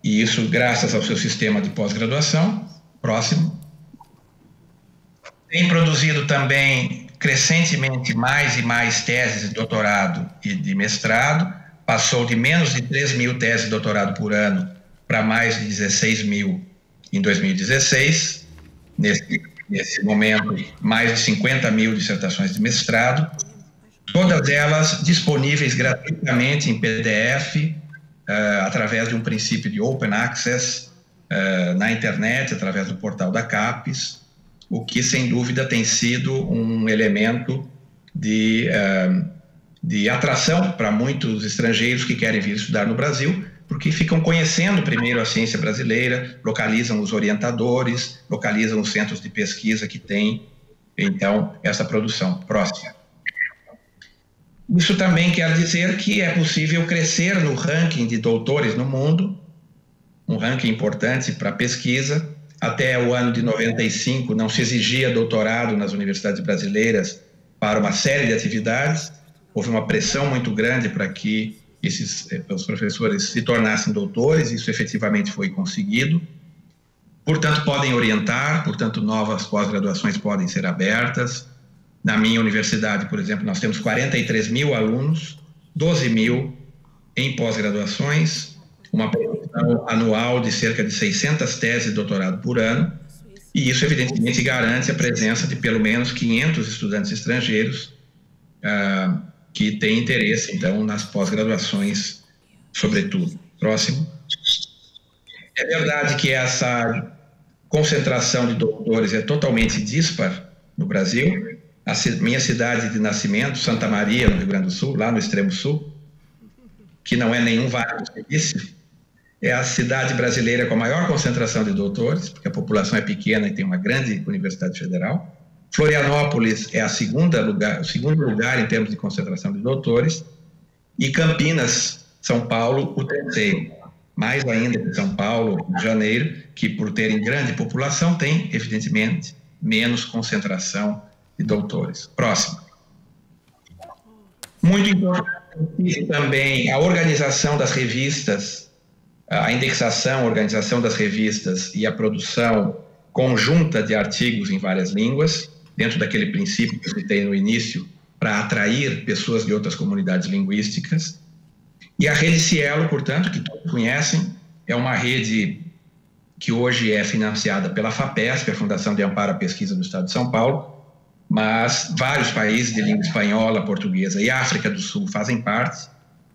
E isso graças ao seu sistema de pós-graduação. Próximo. Tem produzido também crescentemente mais e mais teses de doutorado e de mestrado. Passou de menos de 3 mil teses de doutorado por ano para mais de 16 mil em 2016. Nesse momento, mais de 50 mil dissertações de mestrado, todas elas disponíveis gratuitamente em PDF, através de um princípio de Open Access, na internet, através do portal da CAPES, o que, sem dúvida, tem sido um elemento de atração para muitos estrangeiros que querem vir estudar no Brasil, porque ficam conhecendo primeiro a ciência brasileira, localizam os orientadores, localizam os centros de pesquisa que tem, então, essa produção. Próxima. Isso também quer dizer que é possível crescer no ranking de doutores no mundo, um ranking importante para pesquisa. Até o ano de 95 não se exigia doutorado nas universidades brasileiras para uma série de atividades. Houve uma pressão muito grande para que os professores se tornassem doutores, isso efetivamente foi conseguido. Portanto, podem orientar, portanto, novas pós-graduações podem ser abertas. Na minha universidade, por exemplo, nós temos 43 mil alunos, 12 mil em pós-graduações, uma produção anual de cerca de 600 teses de doutorado por ano, e isso, evidentemente, garante a presença de pelo menos 500 estudantes estrangeiros que têm interesse, então, nas pós-graduações, sobretudo. Próximo. É verdade que essa concentração de doutores é totalmente dispar no Brasil. Minha cidade de nascimento, Santa Maria, no Rio Grande do Sul, lá no extremo sul, que não é nenhum vale do silício, é a cidade brasileira com a maior concentração de doutores, porque a população é pequena e tem uma grande universidade federal. Florianópolis é o segundo lugar em termos de concentração de doutores, e Campinas, São Paulo, o terceiro. Mais ainda que São Paulo, Rio de Janeiro, que por terem grande população, tem, evidentemente, menos concentração de doutores. Próximo. Muito importante também a organização das revistas, a indexação, a organização das revistas e a produção conjunta de artigos em várias línguas, dentro daquele princípio que eu citei no início, para atrair pessoas de outras comunidades linguísticas. E a rede Cielo, portanto, que todos conhecem, é uma rede que hoje é financiada pela FAPESP, a Fundação de Amparo à Pesquisa do Estado de São Paulo, mas vários países de língua espanhola, portuguesa e África do Sul fazem parte.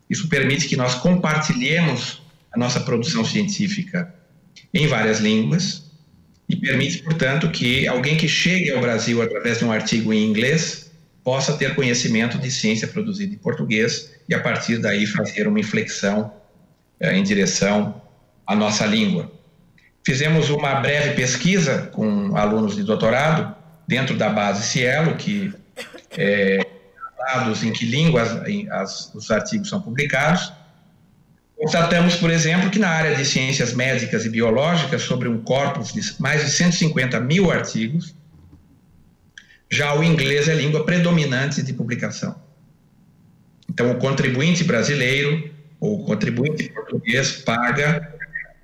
Isso permite que nós compartilhemos a nossa produção científica em várias línguas e permite, portanto, que alguém que chegue ao Brasil através de um artigo em inglês possa ter conhecimento de ciência produzida em português e, a partir daí, fazer uma inflexão em direção à nossa língua. Fizemos uma breve pesquisa com alunos de doutorado dentro da base Cielo, que dados em que línguas os artigos são publicados. Constatamos, por exemplo, que na área de ciências médicas e biológicas, sobre um corpus de mais de 150 mil artigos, já o inglês é a língua predominante de publicação. Então, o contribuinte brasileiro ou o contribuinte português paga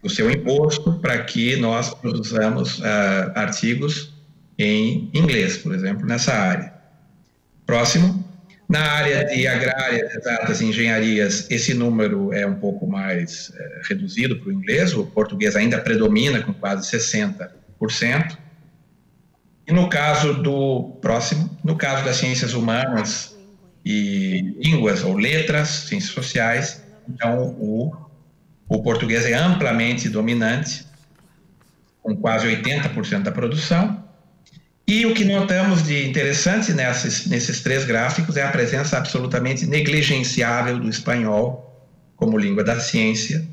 o seu imposto para que nós produzamos artigos em inglês, por exemplo, nessa área. Próximo. Na área de agrárias, exatas e engenharias, esse número é um pouco mais reduzido para o inglês, o português ainda predomina com quase 60%. E no caso do próximo, no caso das ciências humanas e línguas ou letras, ciências sociais, então o português é amplamente dominante, com quase 80% da produção. E o que notamos de interessante nesses três gráficos é a presença absolutamente negligenciável do espanhol como língua da ciência.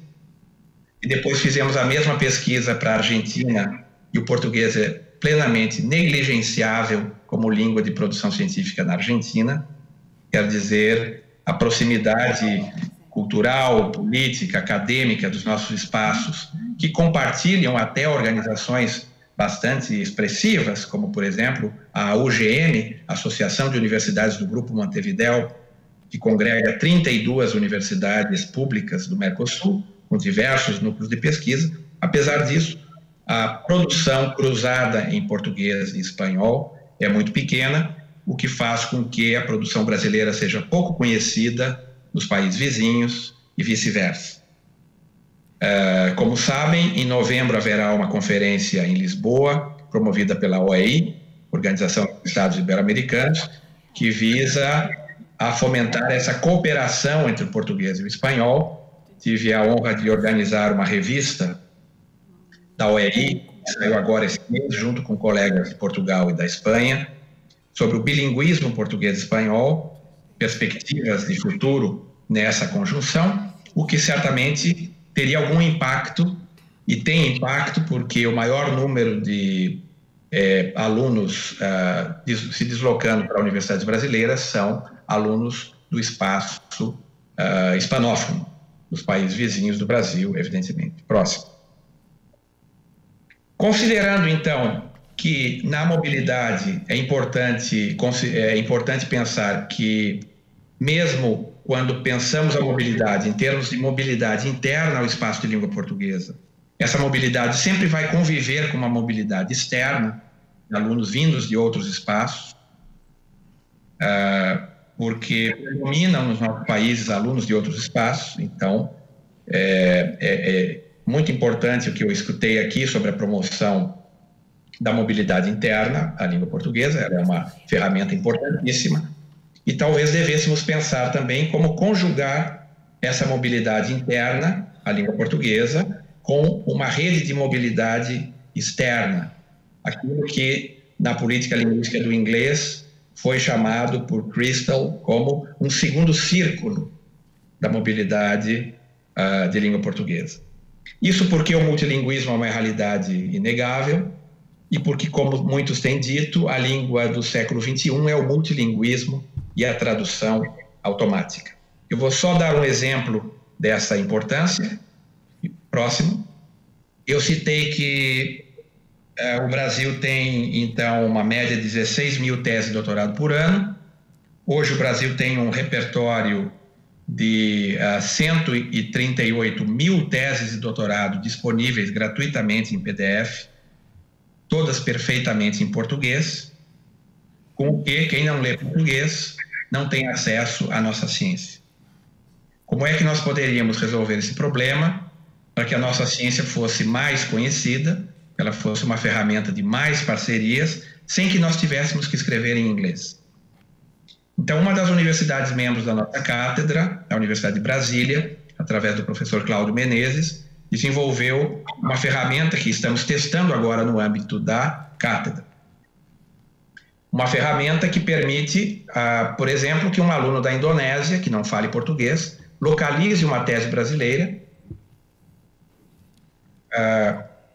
E depois fizemos a mesma pesquisa para a Argentina, e o português é plenamente negligenciável como língua de produção científica na Argentina. Quer dizer, a proximidade cultural, política, acadêmica dos nossos espaços, que compartilham até organizações bastante expressivas, como, por exemplo, a UGM, Associação de Universidades do Grupo Montevidéu, que congrega 32 universidades públicas do Mercosul, com diversos núcleos de pesquisa. Apesar disso, a produção cruzada em português e espanhol é muito pequena, o que faz com que a produção brasileira seja pouco conhecida nos países vizinhos e vice-versa. Como sabem, em novembro haverá uma conferência em Lisboa, promovida pela OEI, Organização dos Estados Ibero-Americanos, que visa a fomentar essa cooperação entre o português e o espanhol. Tive a honra de organizar uma revista da OEI, que saiu agora esse mês, junto com colegas de Portugal e da Espanha, sobre o bilinguismo português-espanhol, perspectivas de futuro nessa conjunção, o que certamente teria algum impacto, e tem impacto porque o maior número de alunos se deslocando para universidades brasileiras são alunos do espaço hispanófono, dos países vizinhos do Brasil, evidentemente. Próximo. Considerando, então, que na mobilidade é importante pensar que, mesmo quando pensamos a mobilidade em termos de mobilidade interna ao espaço de língua portuguesa, essa mobilidade sempre vai conviver com uma mobilidade externa, de alunos vindos de outros espaços, porque predominam nos nossos países alunos de outros espaços. Então, é muito importante o que eu escutei aqui sobre a promoção da mobilidade interna à língua portuguesa. Ela é uma ferramenta importantíssima, e talvez devêssemos pensar também como conjugar essa mobilidade interna à língua portuguesa com uma rede de mobilidade externa, aquilo que na política linguística do inglês foi chamado por Crystal como um segundo círculo da mobilidade de língua portuguesa. Isso porque o multilinguismo é uma realidade inegável, e porque, como muitos têm dito, a língua do século XXI é o multilinguismo e a tradução automática. Eu vou só dar um exemplo dessa importância. Próximo. Eu citei que o Brasil tem, então, uma média de 16 mil teses de doutorado por ano. Hoje o Brasil tem um repertório de 138 mil teses de doutorado disponíveis gratuitamente em PDF, todas perfeitamente em português, com que quem não lê português não tem acesso à nossa ciência. Como é que nós poderíamos resolver esse problema para que a nossa ciência fosse mais conhecida, ela fosse uma ferramenta de mais parcerias, sem que nós tivéssemos que escrever em inglês? Então, uma das universidades membros da nossa cátedra, a Universidade de Brasília, através do professor Cláudio Menezes, desenvolveu uma ferramenta que estamos testando agora no âmbito da cátedra. Uma ferramenta que permite, por exemplo, que um aluno da Indonésia, que não fale português, localize uma tese brasileira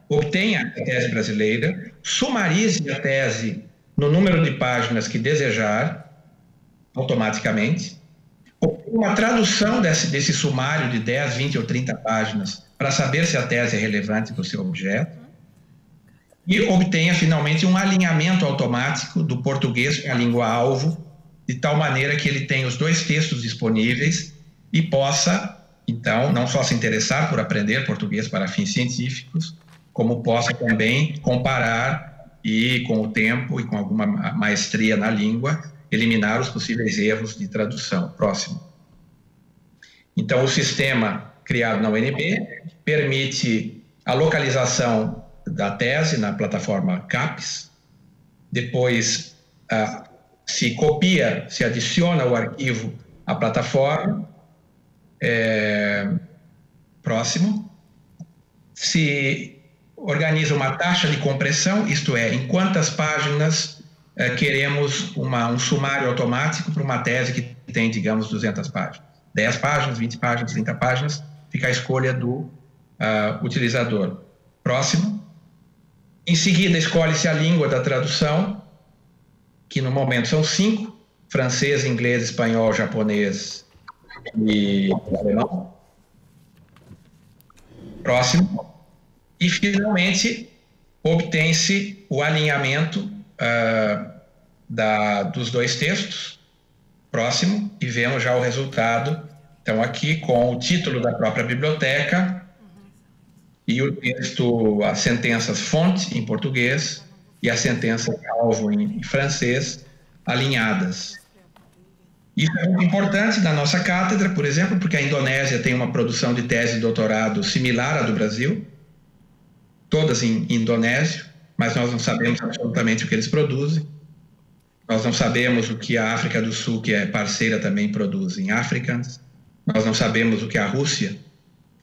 obtenha a tese brasileira, sumarize a tese no número de páginas que desejar, automaticamente, uma tradução desse sumário de 10, 20 ou 30 páginas para saber se a tese é relevante para o seu objeto, e obtenha finalmente um alinhamento automático do português com a língua-alvo, de tal maneira que ele tenha os dois textos disponíveis e possa, então, não só se interessar por aprender português para fins científicos, como possa também comparar e, com o tempo e com alguma maestria na língua, eliminar os possíveis erros de tradução. Próximo. Então, o sistema criado na UNB permite a localização da tese na plataforma CAPES, depois se copia, se adiciona o arquivo à plataforma, próximo, se organiza uma taxa de compressão, isto é, em quantas páginas queremos um sumário automático para uma tese que tem, digamos, 200 páginas. 10 páginas, 20 páginas, 30 páginas, fica a escolha do utilizador. Próximo. Em seguida, escolhe-se a língua da tradução, que no momento são 5, francês, inglês, espanhol, japonês e alemão. Próximo. E, finalmente, obtém-se o alinhamento dos dois textos. Próximo. E vemos já o resultado. Então, aqui com o título da própria biblioteca e o texto, as sentenças fonte em português e as sentenças alvo em francês alinhadas. Isso é muito importante na nossa cátedra, por exemplo, porque a Indonésia tem uma produção de tese de doutorado similar à do Brasil, todas em indonésio, mas nós não sabemos absolutamente o que eles produzem. Nós não sabemos o que a África do Sul, que é parceira, também produz em Afrikaans. Nós não sabemos o que a Rússia,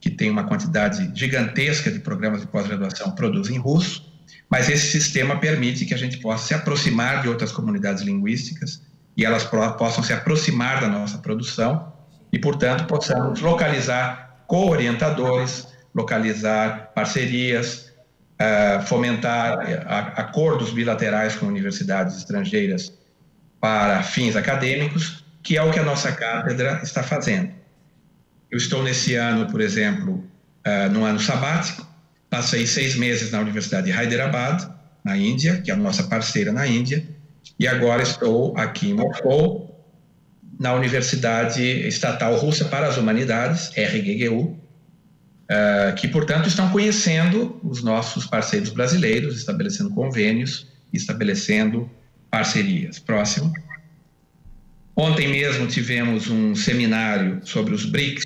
que tem uma quantidade gigantesca de programas de pós-graduação, produz em russo, mas esse sistema permite que a gente possa se aproximar de outras comunidades linguísticas e elas possam se aproximar da nossa produção e, portanto, possamos localizar co-orientadores, localizar parcerias, fomentar acordos bilaterais com universidades estrangeiras para fins acadêmicos, que é o que a nossa cátedra está fazendo. Eu estou nesse ano, por exemplo, num ano sabático, passei 6 meses na Universidade de Hyderabad, na Índia, que é a nossa parceira na Índia, e agora estou aqui em Moscou, na Universidade Estatal Russa para as Humanidades, RGGU, que, portanto, estão conhecendo os nossos parceiros brasileiros, estabelecendo convênios, estabelecendo parcerias. Próximo. Ontem mesmo tivemos um seminário sobre os BRICS,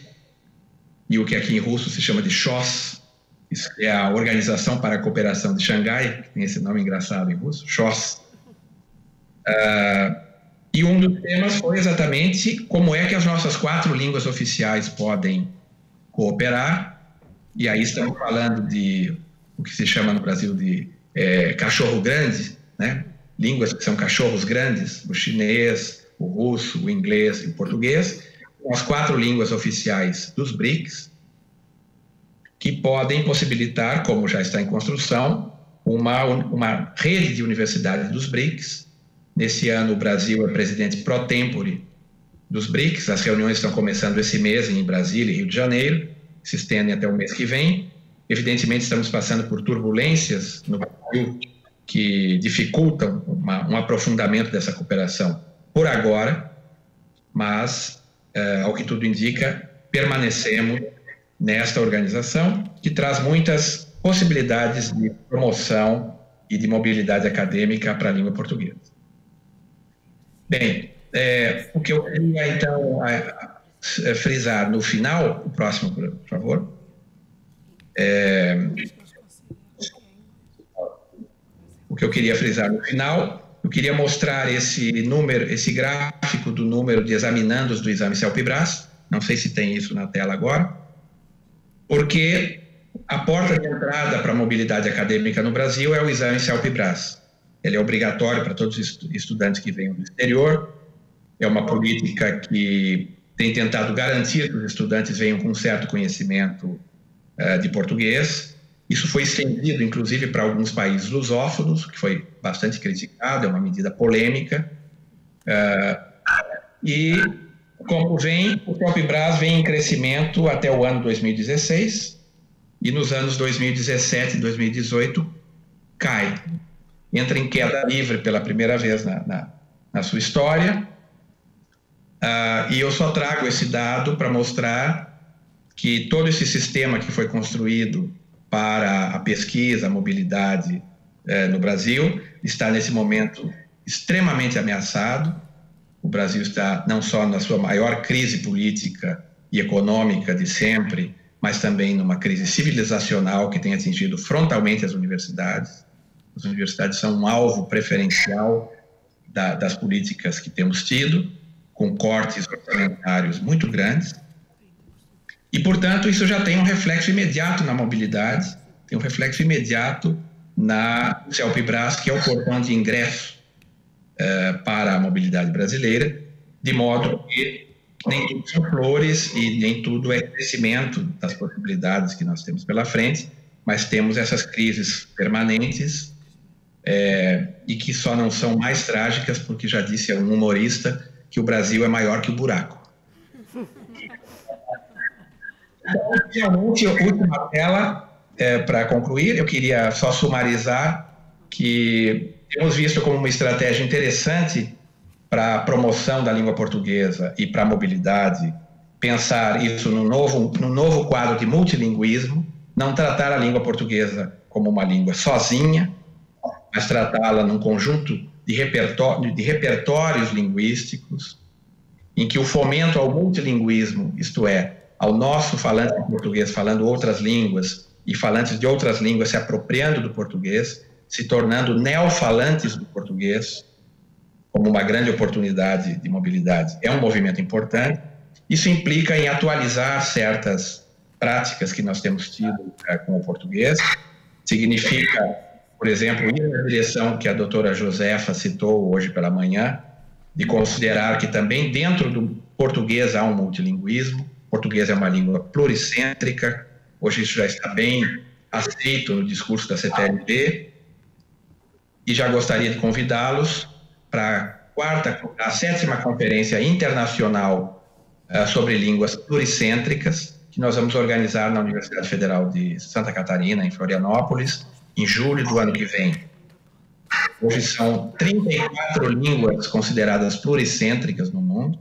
e o que aqui em russo se chama de SHOS, isso é a Organização para a Cooperação de Xangai, que tem esse nome engraçado em russo, SHOS. E um dos temas foi exatamente como é que as nossas 4 línguas oficiais podem cooperar, e aí estamos falando de o que se chama no Brasil de cachorro grande, né? Línguas que são cachorros grandes, o chinês, o russo, o inglês e o português, com as 4 línguas oficiais dos BRICS, que podem possibilitar, como já está em construção, uma rede de universidades dos BRICS. Nesse ano, o Brasil é presidente pro tempore dos BRICS. As reuniões estão começando esse mês em Brasília e Rio de Janeiro, se estendem até o mês que vem. Evidentemente, estamos passando por turbulências no Brasil que dificultam um aprofundamento dessa cooperação por agora, mas, ao que tudo indica, permanecemos nesta organização que traz muitas possibilidades de promoção e de mobilidade acadêmica para a língua portuguesa. Bem, o que eu queria, então, frisar no final, o próximo, por favor, o que eu queria frisar no final, eu queria mostrar esse número, esse gráfico do número de examinandos do exame CELPE-BRAS, não sei se tem isso na tela agora, porque a porta de entrada para a mobilidade acadêmica no Brasil é o exame CELPE-BRAS. Ele é obrigatório para todos os estudantes que venham do exterior, é uma política que tem tentado garantir que os estudantes venham com um certo conhecimento de português, Isso foi estendido, inclusive, para alguns países lusófonos, que foi bastante criticado, é uma medida polêmica. E, como vem, o Propibras vem em crescimento até o ano 2016, e nos anos 2017 e 2018 cai. Entra em queda livre pela primeira vez na sua história. E eu só trago esse dado para mostrar que todo esse sistema que foi construído para a pesquisa, a mobilidade no Brasil, está nesse momento extremamente ameaçado. O Brasil está não só na sua maior crise política e econômica de sempre, mas também numa crise civilizacional que tem atingido frontalmente as universidades. As universidades são um alvo preferencial das políticas que temos tido, com cortes orçamentários muito grandes. E, portanto, isso já tem um reflexo imediato na mobilidade, tem um reflexo imediato na CELPE-BRAS, que é o portão de ingresso para a mobilidade brasileira, de modo que nem tudo são flores e nem tudo é crescimento das possibilidades que nós temos pela frente, mas temos essas crises permanentes e que só não são mais trágicas, porque já disse um humorista que o Brasil é maior que o buraco. Finalmente, a última tela, para concluir, eu queria só sumarizar que temos visto como uma estratégia interessante para a promoção da língua portuguesa e para a mobilidade, pensar isso no novo quadro de multilinguismo, não tratar a língua portuguesa como uma língua sozinha, mas tratá-la num conjunto de repertórios linguísticos, em que o fomento ao multilinguismo, isto é, ao nosso falante de português falando outras línguas e falantes de outras línguas se apropriando do português, se tornando neofalantes do português, como uma grande oportunidade de mobilidade, é um movimento importante. Isso implica em atualizar certas práticas que nós temos tido com o português. Significa, por exemplo, ir na direção que a doutora Josefa citou hoje pela manhã, de considerar que também dentro do português há um multilinguismo. O português é uma língua pluricêntrica, hoje isso já está bem aceito no discurso da CTLB, e já gostaria de convidá-los para a 7ª Conferência Internacional sobre Línguas Pluricêntricas, que nós vamos organizar na Universidade Federal de Santa Catarina, em Florianópolis, em julho do ano que vem. Hoje são 34 línguas consideradas pluricêntricas no mundo.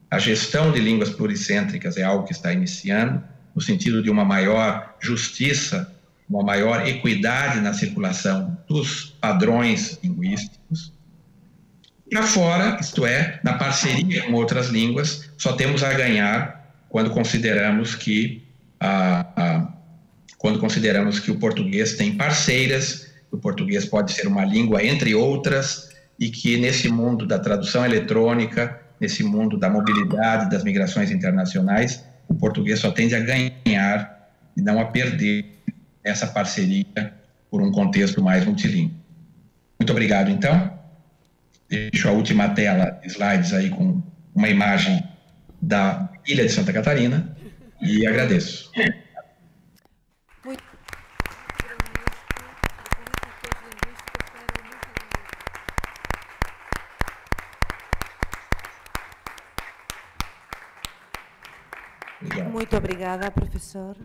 A gestão de línguas pluricêntricas é algo que está iniciando, no sentido de uma maior justiça, uma maior equidade na circulação dos padrões linguísticos. Para fora, isto é, na parceria com outras línguas, só temos a ganhar quando consideramos que o português tem parceiras, o português pode ser uma língua entre outras, e que nesse mundo da tradução eletrônica, nesse mundo da mobilidade, das migrações internacionais, o português só tende a ganhar e não a perder essa parceria por um contexto mais multilíngue. Muito obrigado, então. Deixo a última tela, slides aí com uma imagem da ilha de Santa Catarina e agradeço. Muito obrigada, profesor.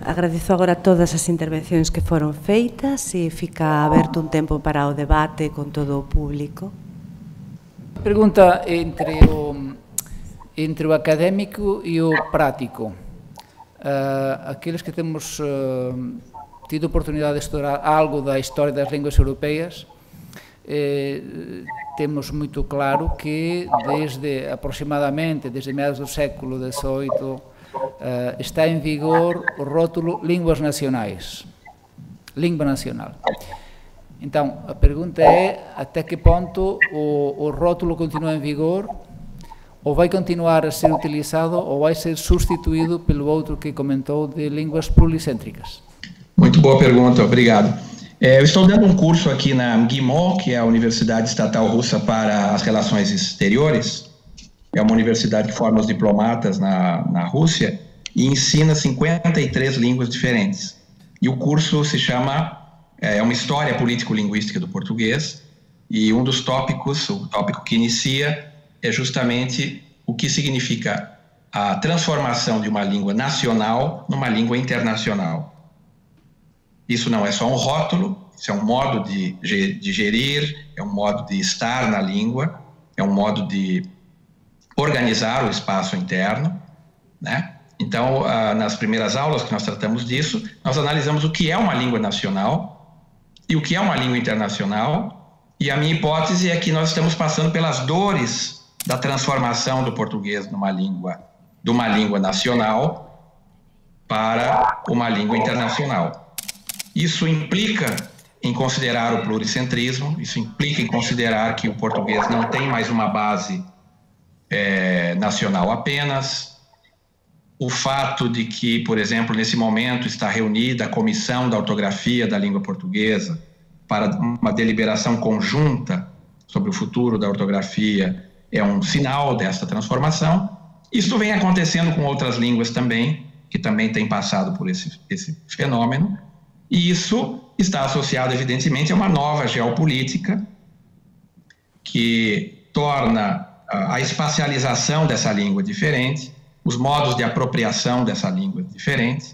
Agradezo agora todas as intervencións que foron feitas e fica aberto un tempo para o debate con todo o público. Pregunta entre o académico e o prático. Aqueles que temos tido oportunidade de estudar algo da historia das linguas europeias, temos muito claro que aproximadamente desde meados do século XVIII está em vigor o rótulo Línguas Nacionais, língua nacional. Então, a pergunta é até que ponto o rótulo continua em vigor, ou vai continuar a ser utilizado, ou vai ser substituído pelo outro que comentou de línguas policêntricas? Muito boa pergunta, obrigado. Eu estou dando um curso aqui na MGIMO, que é a Universidade Estatal Russa para as Relações Exteriores. É uma universidade que forma os diplomatas na Rússia e ensina 53 línguas diferentes. E o curso se chama, é uma história político-linguística do português, e um dos tópicos, o tópico que inicia, é justamente o que significa a transformação de uma língua nacional numa língua internacional. Isso não é só um rótulo, isso é um modo de gerir, é um modo de estar na língua, é um modo de organizar o espaço interno, né? Então, nas primeiras aulas que nós tratamos disso, nós analisamos o que é uma língua nacional e o que é uma língua internacional, e a minha hipótese é que nós estamos passando pelas dores da transformação do português de uma língua nacional para uma língua internacional. Isso implica em considerar o pluricentrismo, isso implica em considerar que o português não tem mais uma base nacional apenas, o fato de que, por exemplo, nesse momento está reunida a Comissão da Ortografia da Língua Portuguesa para uma deliberação conjunta sobre o futuro da ortografia, é um sinal dessa transformação. Isso vem acontecendo com outras línguas também, que também têm passado por esse fenômeno, e isso está associado, evidentemente, a uma nova geopolítica que torna a espacialização dessa língua diferente, os modos de apropriação dessa língua diferentes.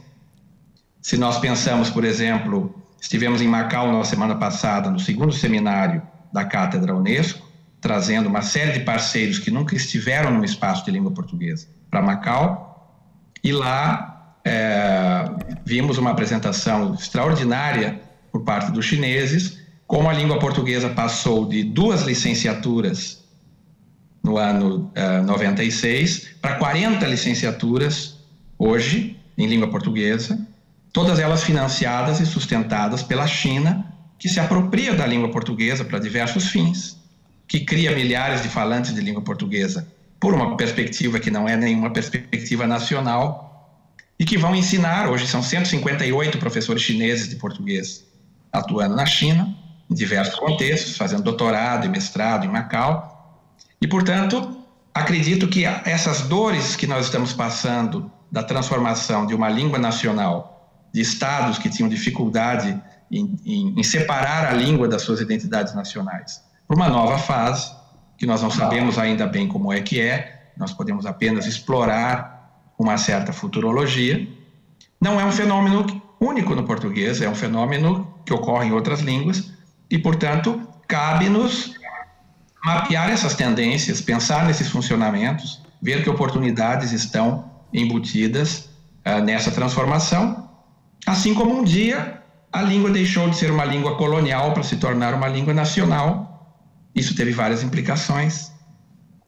Se nós pensamos, por exemplo, estivemos em Macau na semana passada, no segundo seminário da Cátedra Unesco, trazendo uma série de parceiros que nunca estiveram no espaço de língua portuguesa para Macau, e lá vimos uma apresentação extraordinária por parte dos chineses, como a língua portuguesa passou de 2 licenciaturas no ano 96 para 40 licenciaturas hoje em língua portuguesa, todas elas financiadas e sustentadas pela China, que se apropria da língua portuguesa para diversos fins, que cria milhares de falantes de língua portuguesa por uma perspectiva que não é nenhuma perspectiva nacional, e que vão ensinar, hoje são 158 professores chineses de português atuando na China, em diversos contextos, fazendo doutorado e mestrado em Macau. E, portanto, acredito que essas dores que nós estamos passando da transformação de uma língua nacional, de estados que tinham dificuldade em separar a língua das suas identidades nacionais, para uma nova fase, que nós não sabemos ainda bem como é que nós podemos apenas explorar uma certa futurologia. Não é um fenômeno único no português, é um fenômeno que ocorre em outras línguas, e, portanto, cabe-nos mapear essas tendências, pensar nesses funcionamentos, ver que oportunidades estão embutidas nessa transformação, assim como um dia a língua deixou de ser uma língua colonial para se tornar uma língua nacional. Isso teve várias implicações.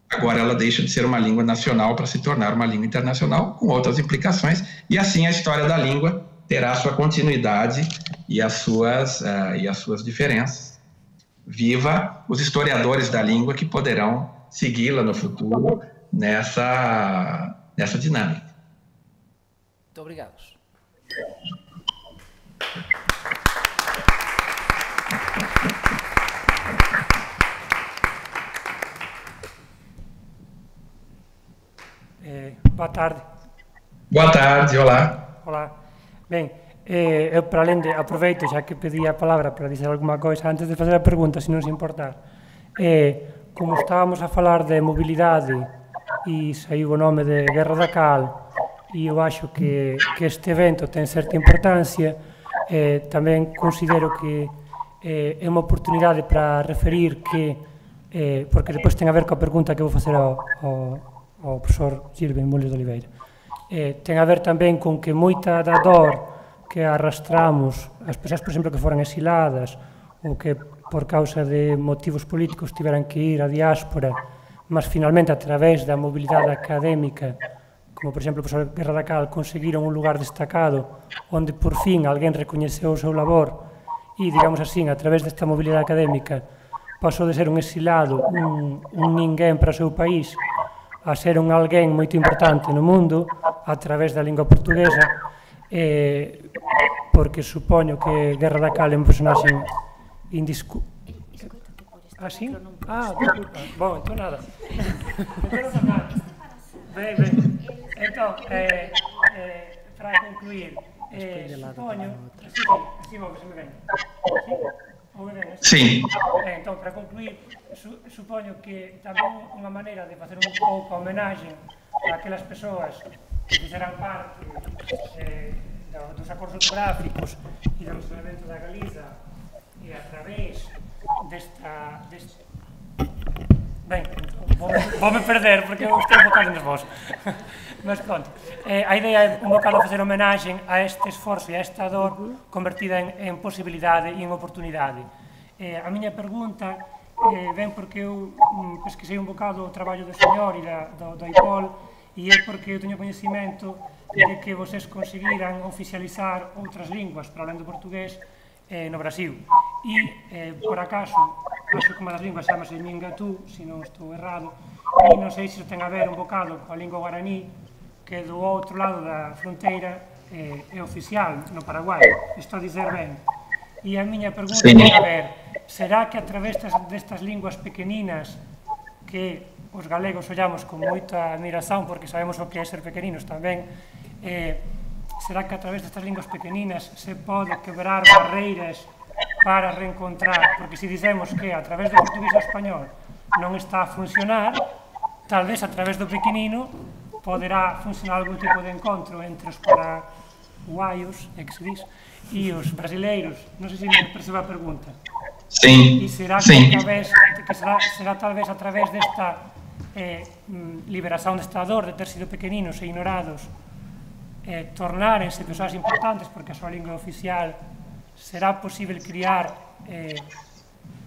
Agora ela deixa de ser uma língua nacional para se tornar uma língua internacional, com outras implicações, e assim a história da língua terá sua continuidade e as suas diferenças. Viva os historiadores da língua que poderão segui-la no futuro nessa dinâmica. Muito obrigado. Boa tarde. Boa tarde, olá. Olá. Bem, eu para além de, aproveito, já que pedi a palavra para dizer alguma coisa, antes de fazer a pergunta, se não se importar. Como estávamos a falar de mobilidade e saiu o nome de Guerra da Cal, e eu acho que este evento tem certa importância, também considero que é uma oportunidade para referir que, porque depois tem a ver com a pergunta que eu vou fazer ao professor Gilben Mulhos de Oliveira, tem a ver também com que moita da dor que arrastramos, as pessoas, por exemplo, que foram exiladas ou que por causa de motivos políticos tiveram que ir à diáspora, mas finalmente a través da mobilidade académica, como por exemplo o professor Guerra da Cal, conseguiram um lugar destacado onde por fin alguém reconheceu o seu labor e, digamos assim, a través desta mobilidade académica pasou de ser un exilado, un ninguén para o seu país, a ser un alguén moito importante no mundo a través da lingua portuguesa, porque supoño que Guerra da Cal é un personaxe indiscutible. Ah, sí? Ah, disculpa. Bom, entón nada. Ben. Entón, para concluir, Suponho, assim vou, se me vem. Sim. Então, para concluir, suponho que tamén unha maneira de facer un pouco a homenaxe àquelas persoas que fixeran parte dos acordos ortográficos e do funcionamento da Galiza e a través desta... Ben, vou-me perder porque eu estou un bocado nervoso. Mas pronto, a idea é un bocado facer homenaxe a este esforzo e a esta dor convertida en posibilidade e en oportunidade. A miña pergunta ven porque eu pesquisei un bocado o traballo do señor e do IPOL e é porque eu teño coñecimento de que vocês conseguiran oficializar outras linguas para além do portugués no Brasil. E, por acaso, acho que unha das linguas chamase Mingatú, se non estou errado, e non sei se ten a ver un bocado coa lingua guaraní, que do outro lado da fronteira é oficial no Paraguai. Estou a dizer ben. E a miña pergunta é a ver, será que a través destas linguas pequeninas que os galegos ollamos con moita admiración porque sabemos o que é ser pequeninos tamén, será que a través destas linguas pequeninas se pode quebrar barreiras para reencontrar, porque se dizemos que a través do portugués e español non está a funcionar, tal vez a través do pequenino poderá funcionar algún tipo de encontro entre os paraguaios, e os brasileiros. Non sei se me percebe a pergunta. Sim. E será que será talvez a través desta liberación desta dor de ter sido pequeninos e ignorados, tornárense persoas importantes porque a súa lingua oficial, será posible criar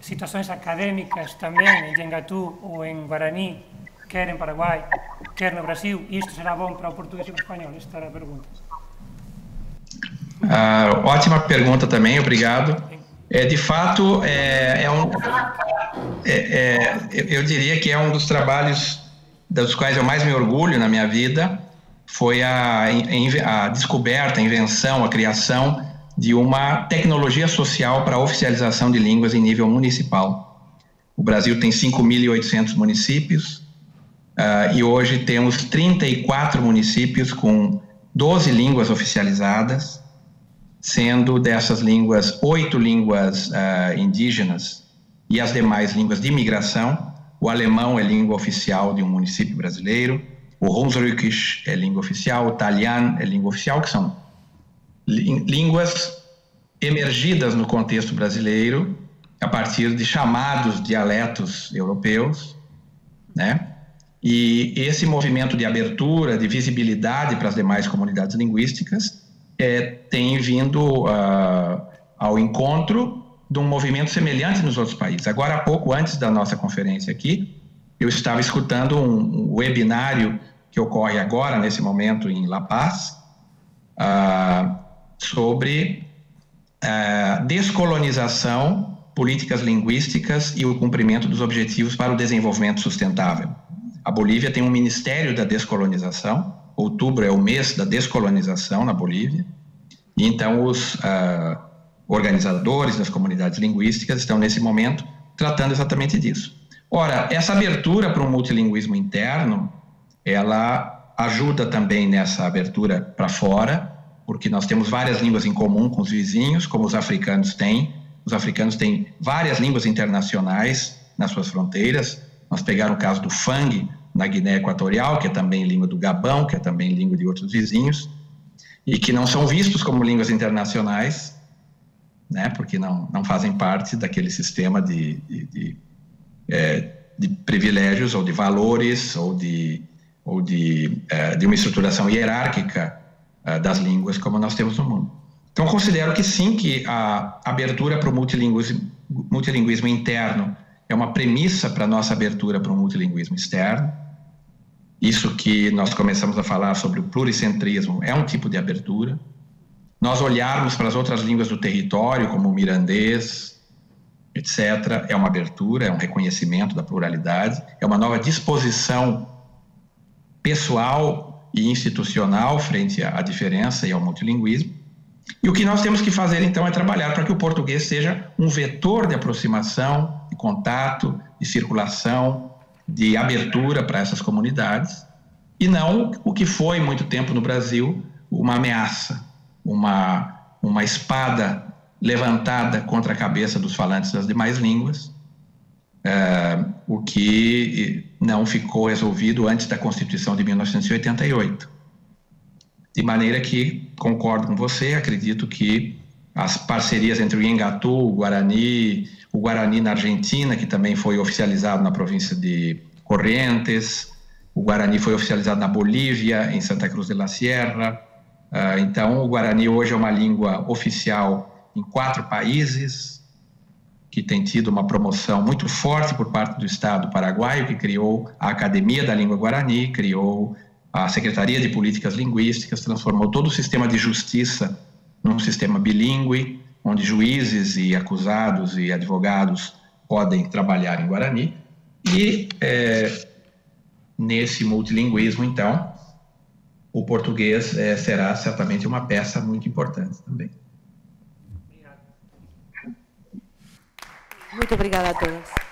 situacións académicas tamén en Llengatú ou en Guaraní, quer en Paraguai, quer no Brasil, e isto será bom para o portugués e o espanhol? Esta era a pergunta. Ótima pergunta também, obrigado. De fato, eu diria que é um dos trabalhos dos quais eu mais me orgulho na minha vida, foi a descoberta, a invenção, a criação de uma tecnologia social para a oficialização de línguas em nível municipal. O Brasil tem 5.800 municípios, e hoje temos 34 municípios com 12 línguas oficializadas, sendo dessas línguas 8 línguas indígenas e as demais línguas de imigração. O alemão é língua oficial de um município brasileiro, o Hunsrückisch é língua oficial, o Talian é língua oficial, que são línguas emergidas no contexto brasileiro a partir de chamados dialetos europeus, né? E esse movimento de abertura, de visibilidade para as demais comunidades linguísticas tem vindo ao encontro de um movimento semelhante nos outros países. Agora, há pouco, antes da nossa conferência aqui, eu estava escutando um webinário que ocorre agora, nesse momento, em La Paz, sobre descolonização, políticas linguísticas e o cumprimento dos objetivos para o desenvolvimento sustentável. A Bolívia tem um Ministério da Descolonização. Outubro é o mês da descolonização na Bolívia, e então os organizadores das comunidades linguísticas estão nesse momento tratando exatamente disso. Ora, essa abertura para um multilinguismo interno, ela ajuda também nessa abertura para fora, porque nós temos várias línguas em comum com os vizinhos, como os africanos têm. Os africanos têm várias línguas internacionais nas suas fronteiras. Nós pegaram o caso do Fang, na Guiné Equatorial, que é também língua do Gabão, que é também língua de outros vizinhos, e que não são vistos como línguas internacionais, né, porque não fazem parte daquele sistema de privilégios ou de valores ou de uma estruturação hierárquica das línguas como nós temos no mundo. Então, considero que sim, que a abertura para o multilinguismo interno é uma premissa para a nossa abertura para o multilinguismo externo. Isso que nós começamos a falar sobre o pluricentrismo é um tipo de abertura. Nós olharmos para as outras línguas do território, como o mirandês, etc., é uma abertura, é um reconhecimento da pluralidade, é uma nova disposição pessoal e institucional frente à diferença e ao multilinguismo. E o que nós temos que fazer, então, é trabalhar para que o português seja um vetor de aproximação, de contato, de circulação, de abertura para essas comunidades, e não o que foi, muito tempo no Brasil, uma ameaça, uma espada levantada contra a cabeça dos falantes das demais línguas, o que não ficou resolvido antes da Constituição de 1988. De maneira que, concordo com você, acredito que as parcerias entre o Nhengatu, o Guarani na Argentina, que também foi oficializado na província de Corrientes, o Guarani foi oficializado na Bolívia, em Santa Cruz de la Sierra. Então, o Guarani hoje é uma língua oficial em 4 países, que tem tido uma promoção muito forte por parte do Estado paraguaio, que criou a Academia da Língua Guarani, criou a Secretaria de Políticas Linguísticas, transformou todo o sistema de justiça num sistema bilíngue, onde juízes e acusados e advogados podem trabalhar em Guarani. E nesse multilinguismo, então, o português será certamente uma peça muito importante também. Muito obrigada a todos.